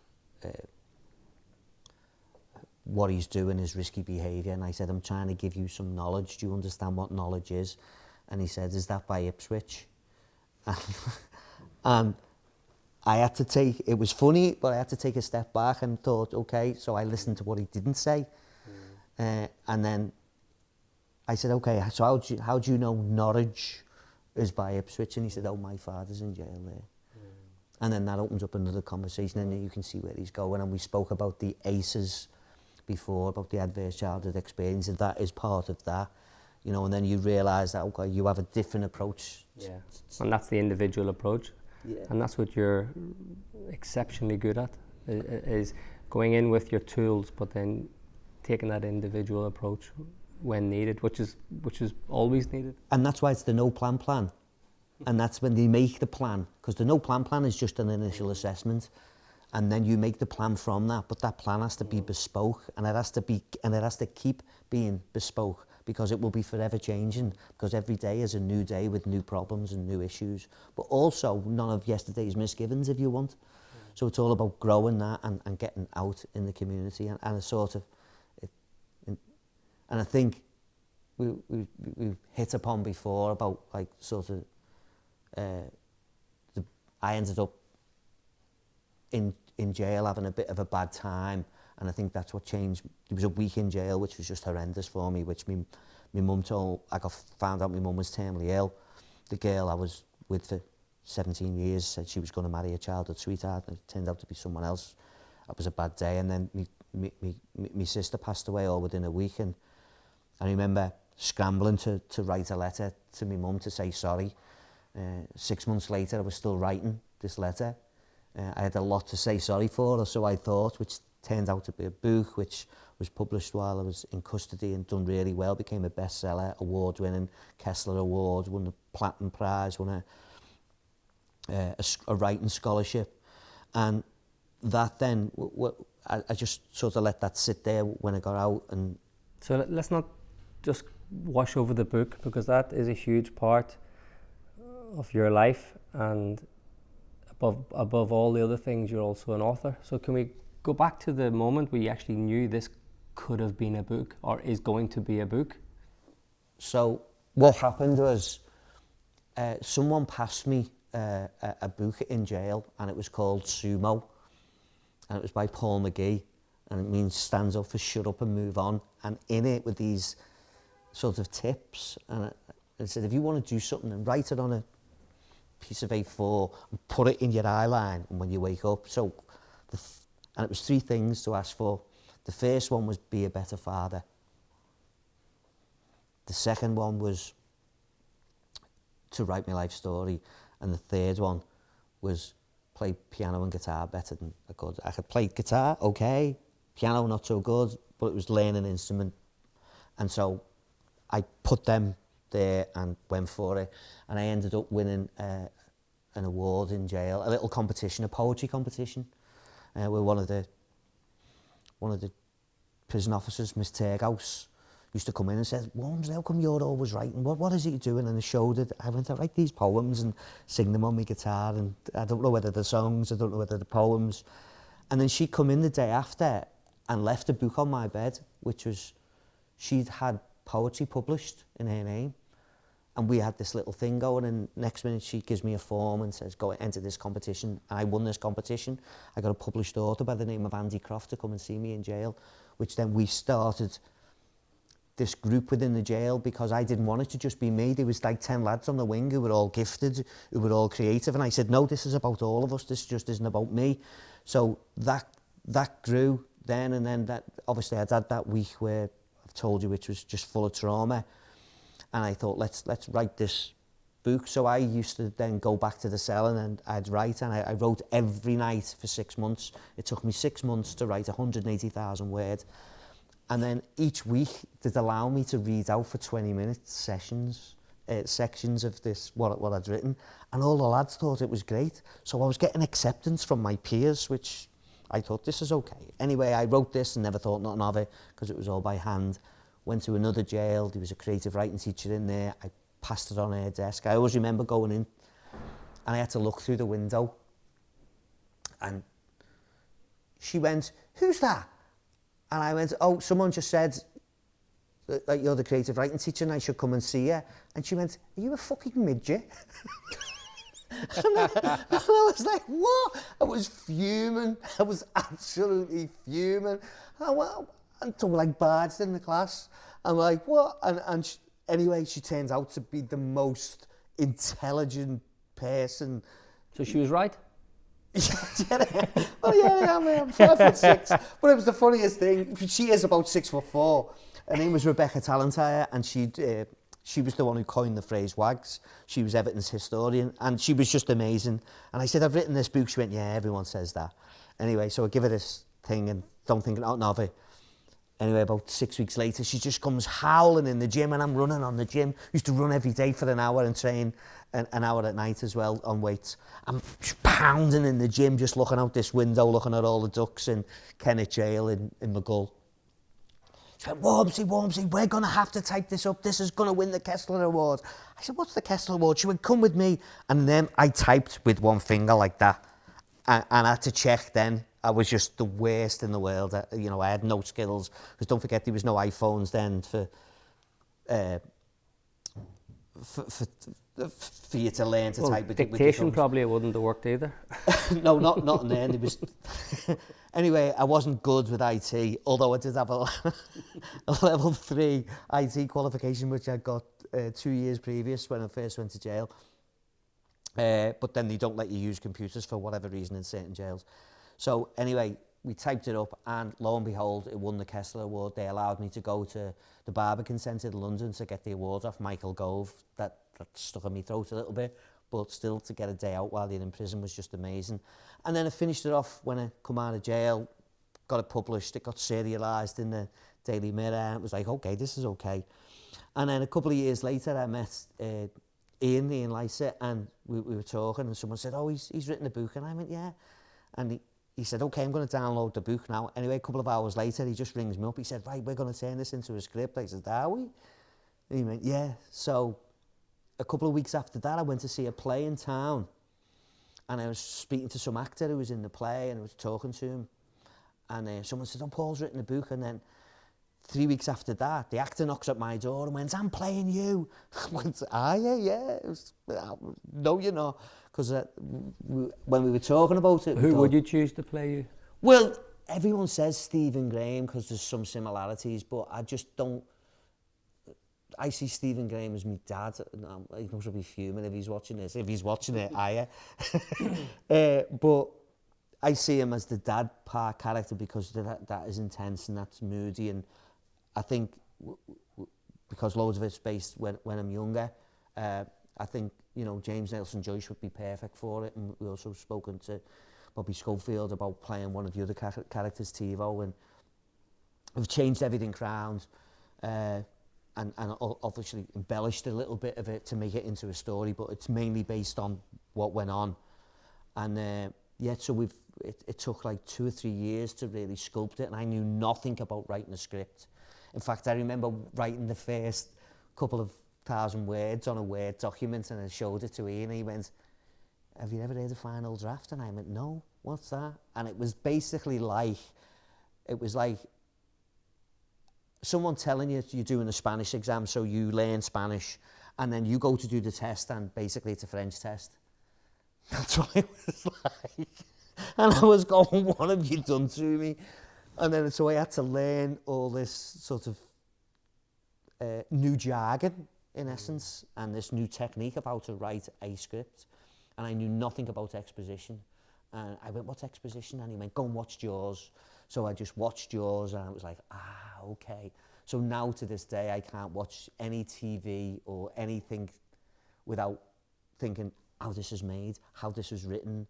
what he's doing is risky behaviour. And I said, I'm trying to give you some knowledge. Do you understand what knowledge is? And he said, is that by Ipswich? And I had to take, it was funny, but I had to take a step back and thought, okay, so I listened to what he didn't say. And then I said, okay, so how do you know Norwich is by Ipswich? And he said, oh, my father's in jail there. And then that opens up another conversation, and you can see where he's going. And we spoke about the ACEs before, about the adverse childhood experience, and that is part of that. You know, and then you realise that, okay, you have a different approach. Yeah, and that's the individual approach. Yeah. And that's what you're exceptionally good at, is going in with your tools, but then taking that individual approach when needed, which is always needed. And that's why it's the no plan. And that's when they make the plan, because the no plan is just an initial assessment. And then you make the plan from that, but that plan has to be bespoke, and it has to keep being bespoke, because it will be forever changing, because every day is a new day with new problems and new issues, but also none of yesterday's misgivings, if you want. So it's all about growing that and getting out in the community, and a sort of, and I think we've hit upon before about, like, sort of, I ended up in jail having a bit of a bad time, and I think that's what changed. There was a week in jail which was just horrendous for me, which my mum told, found out my mum was terminally ill. The girl I was with for 17 years said she was going to marry a childhood sweetheart, and it turned out to be someone else. That was a bad day. And then my sister passed away all within a week, and I remember scrambling to write a letter to my mum to say sorry. 6 months later, I was still writing this letter. I had a lot to say sorry for, or so I thought, which turned out to be a book which was published while I was in custody and done really well, became a bestseller, award-winning Kessler Award, won the Platinum Prize, won a writing scholarship. And that then, I just sort of let that sit there when I got out. And so let's not just wash over the book, because that is a huge part of your life, and above all the other things, you're also an author. So can we go back to the moment where you actually knew this could have been a book, or is going to be a book? So what happened was, someone passed me a book in jail, and it was called Sumo, and it was by Paul McGee, and it means stands up for shut up and move on. And in it were these sort of tips, and it said, if you want to do something, and write it on a piece of A4 and put it in your eye line when you wake up. So, and it was 3 things to ask for. The first one was be a better father. The second one was to write my life story. And the third one was play piano and guitar better than I could. I could play guitar, okay. Piano, not so good, but it was learning an instrument. And so I put them there and went for it, and I ended up winning an award in jail, a little competition, a poetry competition, where one of the prison officers, Miss Terghouse, used to come in and said, Walmsley, how come you're always writing? What is it you're doing? And I showed it. I went to write these poems and sing them on my guitar, and I don't know whether they're songs, I don't know whether they're poems. And then she come in the day after and left a book on my bed, which was, she'd had poetry published in her name. And we had this little thing going, and next minute she gives me a form and says, go enter this competition. And I won this competition. I got a published author by the name of Andy Croft to come and see me in jail, which then we started this group within the jail, because I didn't want it to just be me. There was like 10 lads on the wing who were all gifted, who were all creative. And I said, no, this is about all of us. This just isn't about me. So that grew then, and then that, obviously I'd had that week where I've told you, which was just full of trauma. And I thought, let's write this book. So I used to then go back to the cell and I'd write, and I wrote every night for 6 months. It took me 6 months to write 180,000 words. And then each week they'd allow me to read out for 20-minute sections of this, what I'd written. And all the lads thought it was great. So I was getting acceptance from my peers, which I thought, this is okay. Anyway, I wrote this and never thought nothing of it, because it was all by hand. Went to another jail, there was a creative writing teacher in there, I passed it on her desk. I always remember going in and I had to look through the window, and she went, who's that? And I went, oh, someone just said that you're the creative writing teacher and I should come and see you. And she went, are you a fucking midget? And I was like, what? I was fuming. I was absolutely fuming. And so like barged in the class. I'm like, what? And anyway, she turns out to be the most intelligent person. So she was right? Well, yeah, I'm 5'6". But it was the funniest thing. She is about 6'4". Her name was Rebecca Talentire, and she was the one who coined the phrase wags. She was Everton's historian, and she was just amazing. And I said, I've written this book. She went, yeah, everyone says that. Anyway, so I give her this thing and don't think nothing of it. Anyway, about 6 weeks later, she just comes howling in the gym, and I'm running on the gym. Used to run every day for an hour and train an hour at night as well on weights. I'm pounding in the gym, just looking out this window, looking at all the ducks in Kennett Jail in McGull. She went, Walmsley, we're going to have to type this up. This is going to win the Kessler Award. I said, what's the Kessler Award? She went, come with me. And then I typed with one finger like that. And I had to check then. I was just the worst in the world. I had no skills. Because don't forget, there was no iPhones then for you to learn to type with dictation probably it wouldn't have worked either. No, not in there. It was anyway, I wasn't good with IT, although I did have a level 3 IT qualification, which I got 2 years previous when I first went to jail. But then they don't let you use computers for whatever reason in certain jails. So anyway, we typed it up, and lo and behold, it won the Kessler Award. They allowed me to go to the Barbican Centre in London to get the award off Michael Gove. That stuck in my throat a little bit, but still to get a day out while you're in prison was just amazing. And then I finished it off when I come out of jail, got it published, it got serialised in the Daily Mirror, and it was like, okay, this is okay. And then a couple of years later, I met Ian Lycett, and we were talking, and someone said, oh, he's written a book, and I went, yeah. And he said, okay, I'm going to download the book now. Anyway, a couple of hours later, he just rings me up. He said, right, we're going to turn this into a script. I said, are we? And he went, yeah. So a couple of weeks after that, I went to see a play in town. And I was speaking to some actor who was in the play, and I was talking to him. And someone said, oh, Paul's written a book. And then 3 weeks after that, the actor knocks at my door and went, I'm playing you. I went, yeah. It was, no, you're not. Because when we were talking about it... Who would you choose to play you? Well, everyone says Stephen Graham because there's some similarities, but I just don't... I see Stephen Graham as my dad. He must be fuming if he's watching this. If he's watching it, but I see him as the dad part character because that is intense and that's moody, and I think because loads of it's based when I'm younger, I think, James Nelson Joyce would be perfect for it. And we also spoken to Bobby Schofield about playing one of the other characters, TiVo, and we've changed everything around and obviously embellished a little bit of it to make it into a story, but it's mainly based on what went on. And so it took like 2 or 3 years to really sculpt it, and I knew nothing about writing a script. In fact, I remember writing the first couple of 1,000 words on a Word document, and I showed it to Ian, and he went, "Have you ever heard of Final Draft?" And I went, "No, what's that?" And it was basically like, someone telling you you're doing a Spanish exam, so you learn Spanish, and then you go to do the test, and basically it's a French test. That's what it was like. And I was going, what have you done to me? And then so I had to learn all this sort of new jargon, in essence, and this new technique of how to write a script. And I knew nothing about exposition. And I went, "What's exposition?" And he went, "Go and watch Jaws." So I just watched Jaws, and I was like, okay. So now to this day, I can't watch any TV or anything without thinking how this is made, how this is written,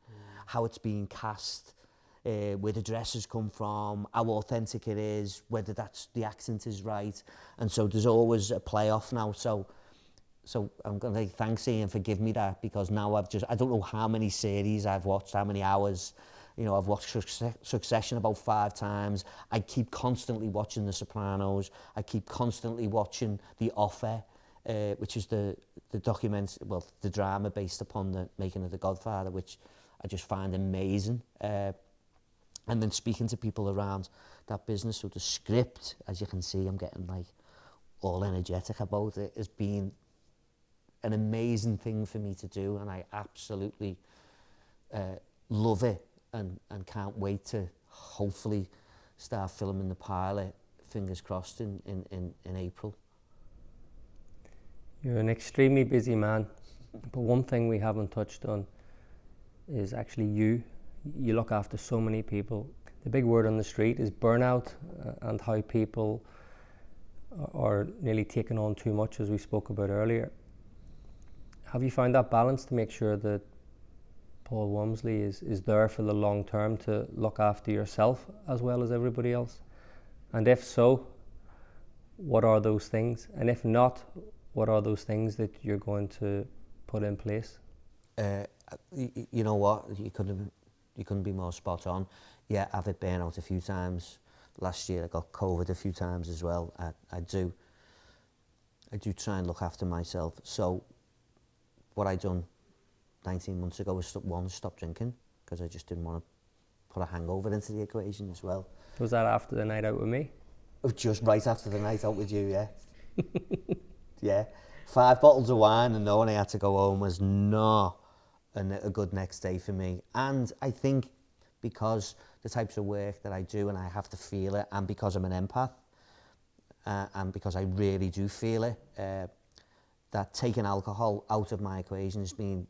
how it's being cast, where the dresses come from, how authentic it is, whether that's the accent is right. And so there's always a play-off now. So I'm going to say thanks, Ian, for giving me that, because now I don't know how many series I've watched, how many hours. You know, I've watched Succession about 5 times. I keep constantly watching The Sopranos. I keep constantly watching The Offer, which is the drama based upon the making of The Godfather, which I just find amazing. And then speaking to people around that business, so the script, as you can see, I'm getting like all energetic about it, has been an amazing thing for me to do, and I absolutely love it, and can't wait to hopefully start filming the pilot, fingers crossed, in April. You're an extremely busy man, but one thing we haven't touched on is actually you. You look after so many people. The big word on the street is burnout, and how people are nearly taking on too much, as we spoke about earlier. Have you found that balance to make sure that Paul Walmsley is there for the long term to look after yourself as well as everybody else? And if so, what are those things? And if not, what are those things that you're going to put in place? You know what? You couldn't be more spot on. Yeah, I've had burnout a few times. Last year I got COVID a few times as well. I do try and look after myself. So what I done 19 months ago was stop drinking, because I just didn't want to put a hangover into the equation as well. Was that after the night out with me? Just right after the night out with you, yeah. Yeah. 5 bottles of wine and knowing I had to go home was not a good next day for me. And I think because the types of work that I do, and I have to feel it, and because I'm an empath, and because I really do feel it, that taking alcohol out of my equation has been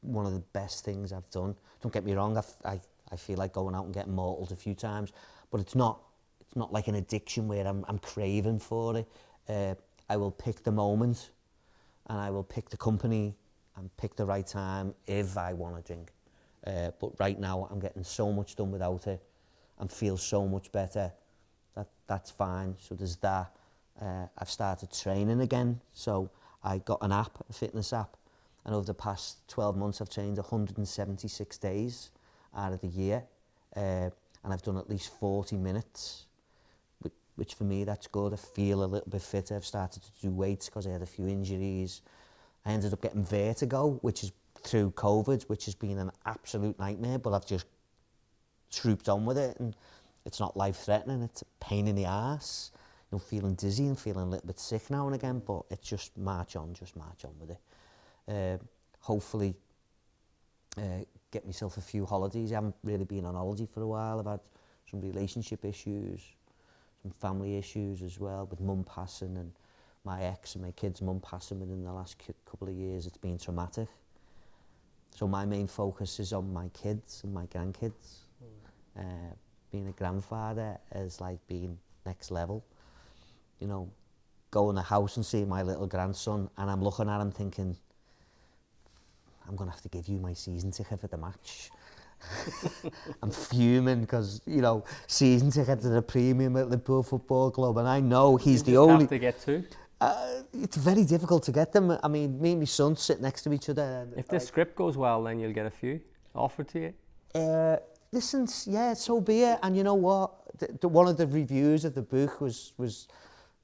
one of the best things I've done. Don't get me wrong, I feel like going out and getting mortaled a few times, but it's not like an addiction where I'm craving for it. I will pick the moment, and I will pick the company, and pick the right time if I want to drink. But right now I'm getting so much done without it, and feel so much better. That's fine. So there's that. I've started training again, so I got an app, a fitness app, and over the past 12 months I've trained 176 days out of the year, and I've done at least 40 minutes, which for me that's good. I feel a little bit fitter. I've started to do weights because I had a few injuries. I ended up getting vertigo, which is through COVID, which has been an absolute nightmare, but I've just trooped on with it, and it's not life-threatening. It's a pain in the arse. You know, feeling dizzy and feeling a little bit sick now and again, but it's just march on with it. Hopefully get myself a few holidays. I haven't really been on holiday for a while. I've had some relationship issues, some family issues as well, with mum passing, and my ex and my kids' mum passing within the last couple of years. It's been traumatic. So my main focus is on my kids and my grandkids. Being a grandfather has like been next level. You know, go in the house and see my little grandson, and I'm looking at him thinking, I'm going to have to give you my season ticket for the match. I'm fuming because, you know, season ticket to the premium at Liverpool Football Club, and I know he's the only... You have to get two? It's very difficult to get them. I mean, me and my son sit next to each other. And if the script goes well, then you'll get a few offered to you? Listen, yeah, so be it. And you know what? one of the reviews of the book was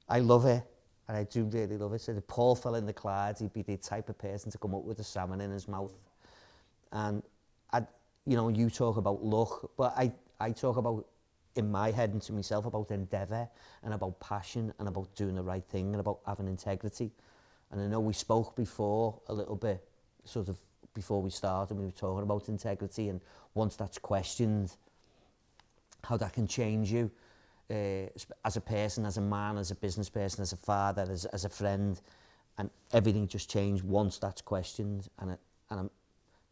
I love it, and I do really love it. So if Paul fell in the Clyde, he'd be the type of person to come up with a salmon in his mouth. And you talk about luck, but I talk about, in my head and to myself, about endeavour and about passion and about doing the right thing and about having integrity. And I know we spoke before a little bit, sort of before we started, we were talking about integrity, and once that's questioned, how that can change you as a person, as a man, as a business person, as a father, as a friend, and everything just changed once that's questioned. And I'm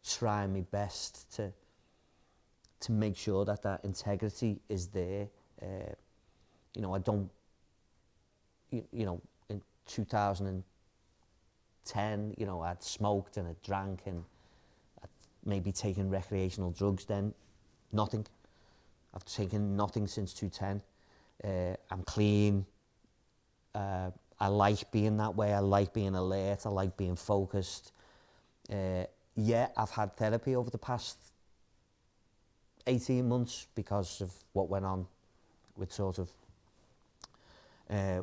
trying my best to make sure that integrity is there. I don't, in 2010, I'd smoked and I'd drank and I'd maybe taken recreational drugs then. Nothing. I've taken nothing since 2010. I'm clean. I like being that way. I like being alert. I like being focused. I've had therapy over the past 18 months because of what went on with sort of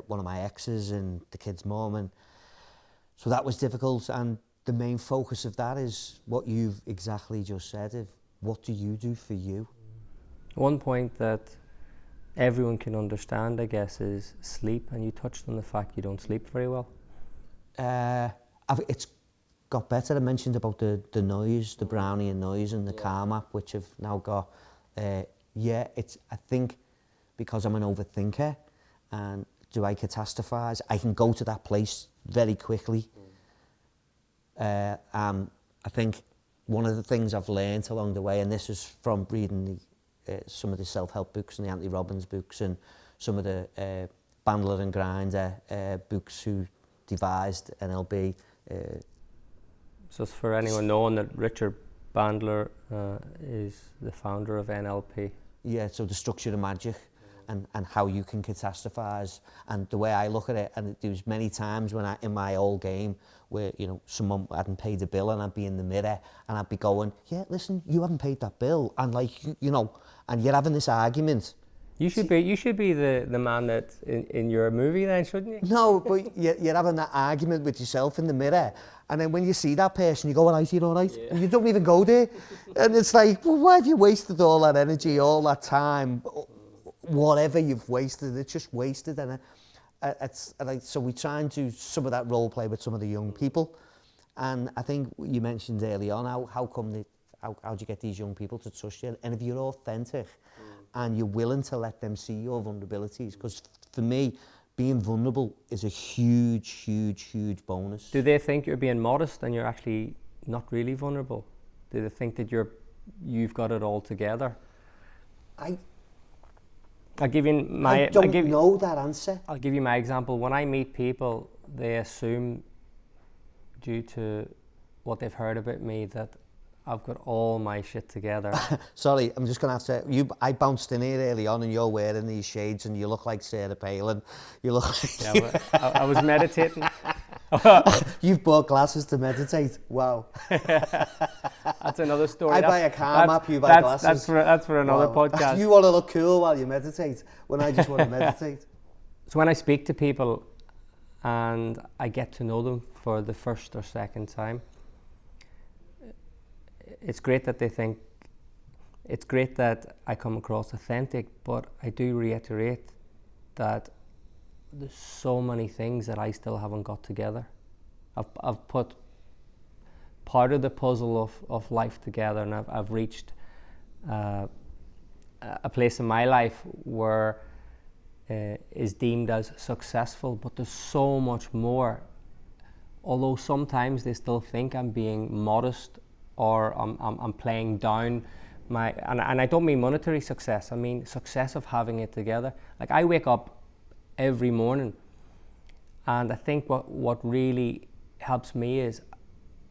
one of my exes and the kid's mum, and so that was difficult. And the main focus of that is what you've exactly just said, of what do you do for you? One point that everyone can understand, I guess, is sleep, and you touched on the fact you don't sleep very well. It's got better. I mentioned about the noise, the Brownian noise, and the Calm app, which I've now got. I think because I'm an overthinker, and do I catastrophize? I can go to that place very quickly. I think one of the things I've learned along the way, and this is from reading some of the self-help books and the Anthony Robbins books and some of the Bandler and Grinder books who devised NLP. So for anyone knowing that Richard Bandler is the founder of NLP. Yeah, so the structure of magic and how you can catastrophize. And the way I look at it, and there was many times when in my old game where, someone hadn't paid the bill and I'd be in the mirror and I'd be going, yeah, listen, you haven't paid that bill. And and you're having this argument. You should be the man that's in your movie then, shouldn't you? No, but you're having that argument with yourself in the mirror, and then when you see that person, you go, all right, you're all right, and you don't even go there. And it's like, well, why have you wasted all that energy, all that time, whatever you've wasted? It's just wasted. And so we try and do some of that role play with some of the young people. And I think you mentioned early on, how do you get these young people to trust you? And if you're authentic, and you're willing to let them see your vulnerabilities, because for me, being vulnerable is a huge, huge, huge bonus. Do they think you're being modest and you're actually not really vulnerable? Do they think that you've got it all together? I don't know that answer. I'll give you my example. When I meet people, they assume, due to what they've heard about me, that I've got all my shit together. Sorry, I'm just going to have to... I bounced in here early on and you're wearing these shades and you look like Sarah Palin. You look like... Yeah, I was meditating. You've bought glasses to meditate. Wow. That's another story. I buy a Calm app, you buy glasses. That's for another podcast. You want to look cool while you meditate, when I just want to meditate. So when I speak to people and I get to know them for the first or second time, it's great that I come across authentic, but I do reiterate that there's so many things that I still haven't got together. I've put part of the puzzle of life together, and I've reached a place in my life where is deemed as successful, but there's so much more. Although sometimes they still think I'm being modest, or I'm playing down and I don't mean monetary success, I mean success of having it together. Like, I wake up every morning, and I think what really helps me is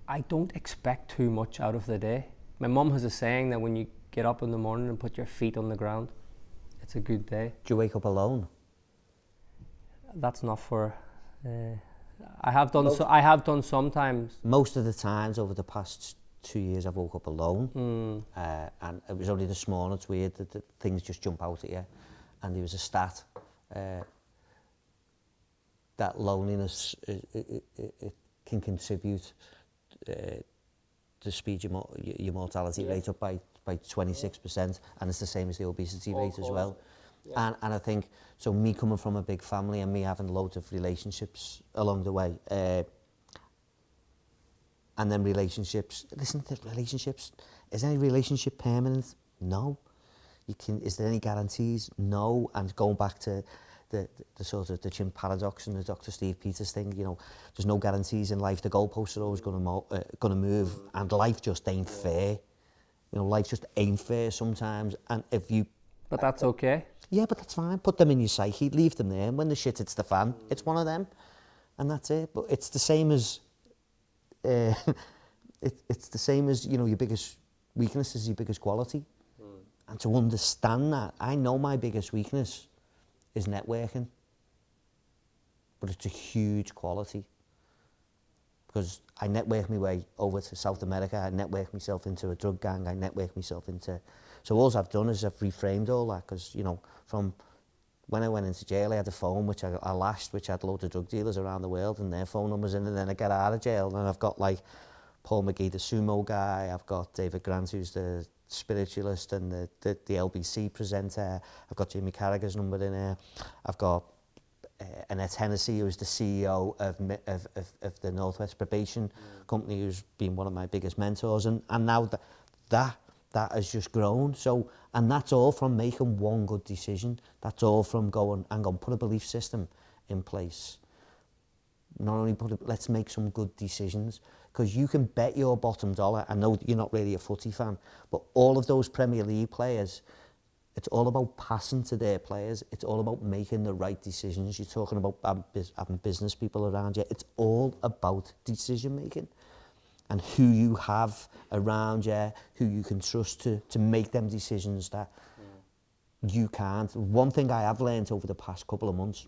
I don't expect too much out of the day. My mum has a saying that when you get up in the morning and put your feet on the ground, it's a good day. Do you wake up alone? That's not for... I have done sometimes. Most of the times over the past 2 years I've woke up alone, and it was only this morning, it's weird that things just jump out at you, and there was a stat that loneliness it can contribute to speed your mortality rate up by 26%, and it's the same as the obesity rate as well. Yeah. And I think, so me coming from a big family and me having loads of relationships along the way, and then relationships, listen to relationships, is any relationship permanent? No. Is there any guarantees? No. And going back to the sort of the Chimp paradox and the Dr. Steve Peters thing, you know, there's no guarantees in life. The goalposts are always going to move, and life just ain't fair. You know, life just ain't fair sometimes. And if you... But that's okay. Yeah, but that's fine. Put them in your psyche, leave them there, and when the shit hits the fan, it's one of them, and that's it. But it's the same as... it's the same as, you know, your biggest weakness is your biggest quality. And to understand that, I know my biggest weakness is networking, but it's a huge quality, because I network my way over to South America, I network myself into a drug gang, I network myself into... So all I've done is I've reframed all that, because, you know, from when I went into jail, I had a phone which I lashed, which had loads of drug dealers around the world and their phone numbers in, and then I get out of jail and I've got like Paul McGee, the sumo guy, I've got David Grant, who's the spiritualist and the LBC presenter, I've got Jamie Carragher's number in there, I've got Annette Hennessy, who's the CEO of the Northwest Probation Company, who's been one of my biggest mentors, and now that has just grown. So, and that's all from making one good decision. That's all from going, hang on, put a belief system in place. Not only let's make some good decisions, because you can bet your bottom dollar. I know you're not really a footy fan, but all of those Premier League players, it's all about passing to their players. It's all about making the right decisions. You're talking about having business people around you. It's all about decision making, and who you have around you, who you can trust to make them decisions that you can't. One thing I have learned over the past couple of months,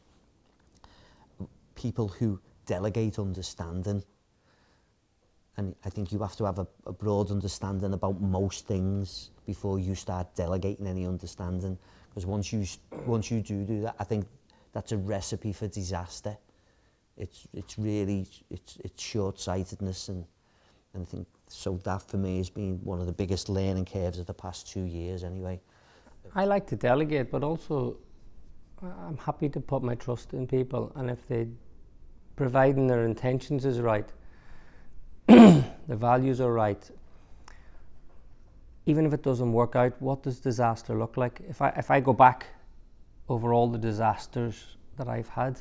people who delegate understanding, and I think you have to have a broad understanding about most things before you start delegating any understanding, because once you do that, I think that's a recipe for disaster. It's really short-sightedness, and I think so. That for me has been one of the biggest learning curves of the past 2 years anyway. I like to delegate, but also I'm happy to put my trust in people, and if they, providing their intentions is right, the values are right, even if it doesn't work out, what does disaster look like? If I go back over all the disasters that I've had,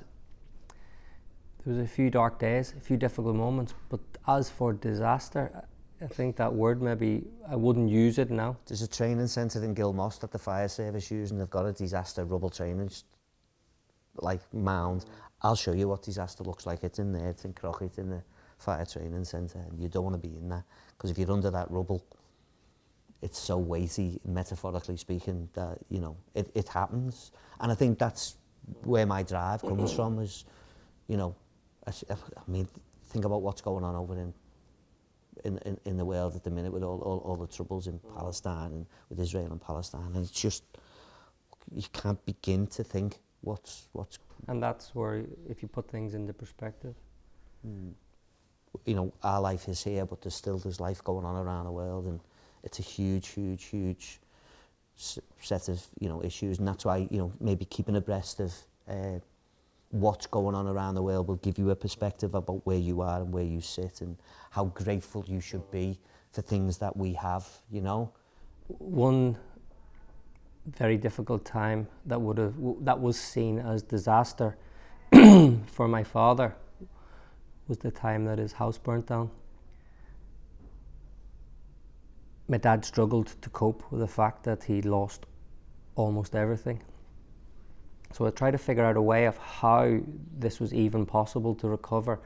there was a few dark days, a few difficult moments, but as for disaster, I think that word, maybe I wouldn't use it now. There's a training centre in Gilmoss that the fire service use, and they've got a disaster rubble training like mound. I'll show you what disaster looks like. It's in there, it's in Crockett, in the fire training centre, and you don't want to be in that, because if you're under that rubble, it's so weighty, metaphorically speaking, that, you know, it happens. And I think that's where my drive comes from, is, you know, I mean, think about what's going on over in the world at the minute with all the troubles in Palestine and with Israel and Palestine, and it's just, you can't begin to think what's. And that's where, if you put things into perspective. You know, our life is here, but there's life going on around the world, and it's a huge set of, you know, issues, and that's why, you know, maybe keeping abreast of what's going on around the world will give you a perspective about where you are and where you sit, and how grateful you should be for things that we have, you know. One very difficult time that was seen as disaster for my father was the time that his house burnt down. My dad struggled to cope with the fact that he lost almost everything. So I tried to figure out a way of how this was even possible to recover.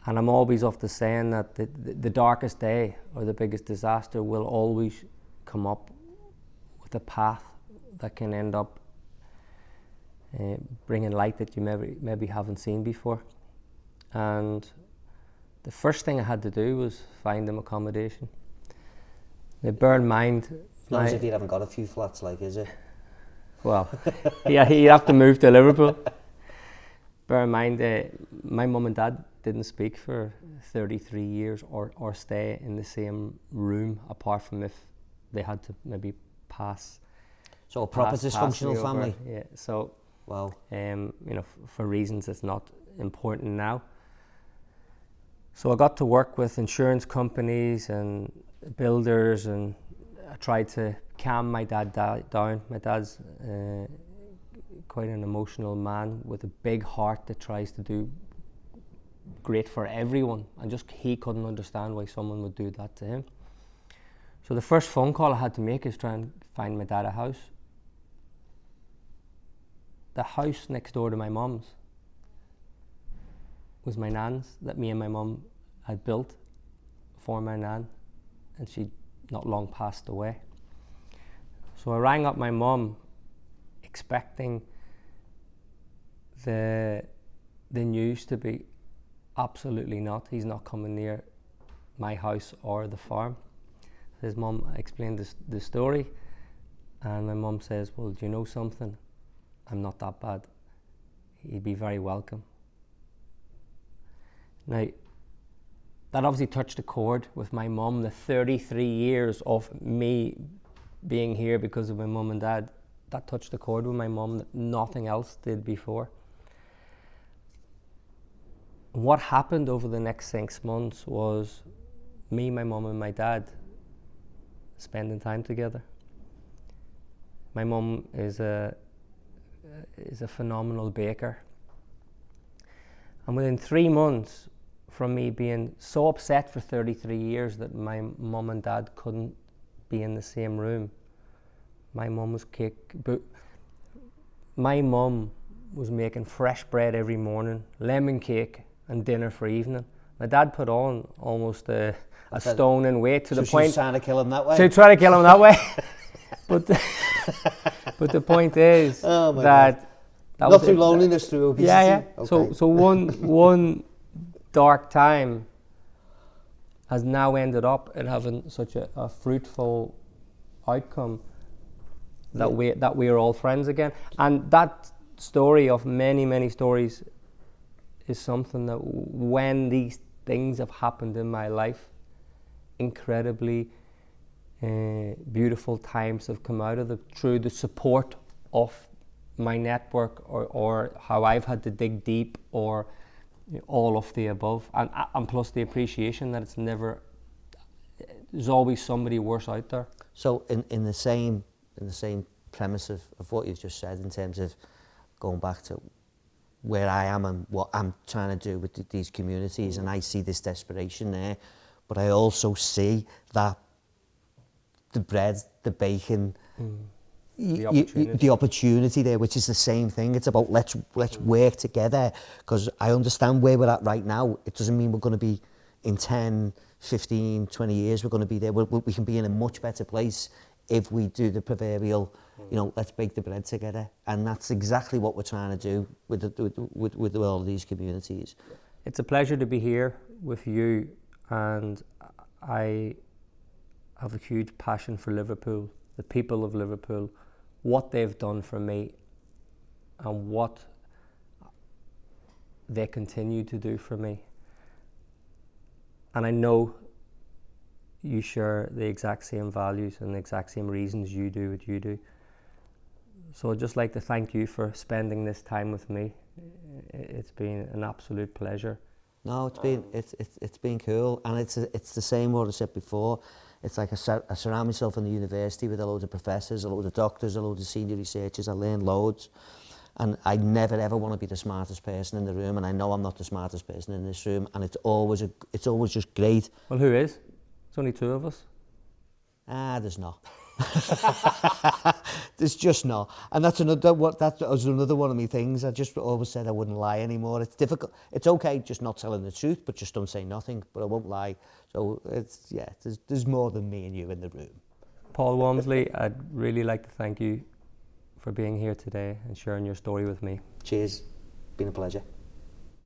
And I'm always of the saying that the darkest day or the biggest disaster will always come up with a path that can end up bringing light that you maybe haven't seen before. And the first thing I had to do was find them accommodation. Now, bear in mind, Not as if you haven't got a few flats, like, is it? Well, yeah, he'd have to move to Liverpool. Bear in mind, my mum and dad didn't speak for 33 years or stay in the same room, apart from if they had to maybe pass. So a proper dysfunctional pass family. Yeah. So, wow. You know, for reasons that's not important now. So I got to work with insurance companies and builders, and I tried to calm my dad down. My dad's quite an emotional man with a big heart that tries to do great for everyone, and just he couldn't understand why someone would do that to him. So the first phone call I had to make is try and find my dad a house. The house next door to my mum's was my nan's, that me and my mum had built for my nan, and she'd not long passed away. So I rang up my mum expecting the news to be absolutely not, he's not coming near my house or the farm. His mum explained the story, and my mum says, well, do you know something? I'm not that bad. He'd be very welcome. Now, that obviously touched a chord with my mum. The 33 years of me being here because of my mum and dad, that touched a chord with my mum that nothing else did before. What happened over the next 6 months was me, my mum and my dad spending time together. My mum is a phenomenal baker. And within 3 months from me being so upset for 33 years that my mum and dad couldn't be in the same room, my mum was making fresh bread every morning, lemon cake, and dinner for evening. My dad put on almost a stone in weight to the point. She was trying to kill him that way. So he tried to kill him that way. But the point is that not through loneliness, through obesity. Yeah. Okay. So one dark time has now ended up in having such a fruitful outcome that we are all friends again. And that story of many stories is something that when these things have happened in my life, incredibly beautiful times have come out of it through the support of my network or how I've had to dig deep, or all of the above, and plus the appreciation that there's always somebody worse out there. So in the same premise of what you've just said, in terms of going back to where I am and what I'm trying to do with these communities, and I see this desperation there, but I also see that the bread, the bacon, the opportunity there, which is the same thing. It's about let's work together, because I understand where we're at right now. It doesn't mean we're going to be in 10, 15, 20 years, we're going to be there. We can be in a much better place if we do the proverbial, let's bake the bread together. And that's exactly what we're trying to do with all of these communities. It's a pleasure to be here with you, and I have a huge passion for Liverpool, the people of Liverpool, what they've done for me, and what they continue to do for me. And I know you share the exact same values and the exact same reasons you do what you do. So I'd just like to thank you for spending this time with me. It's been an absolute pleasure. No, it's been cool, and it's the same what I said before. It's like I surround myself in the university with a load of professors, a load of doctors, a load of senior researchers. I learn loads, and I never ever want to be the smartest person in the room, and I know I'm not the smartest person in this room, and it's always just great. Well, who is? There's only two of us. There's not. There's just not, and that was another one of my things. I just always said I wouldn't lie anymore. It's difficult. It's okay just not telling the truth, but just don't say nothing. But I won't lie. So there's more than me and you in the room. Paul Walmsley, I'd really like to thank you for being here today and sharing your story with me. Cheers. Been a pleasure.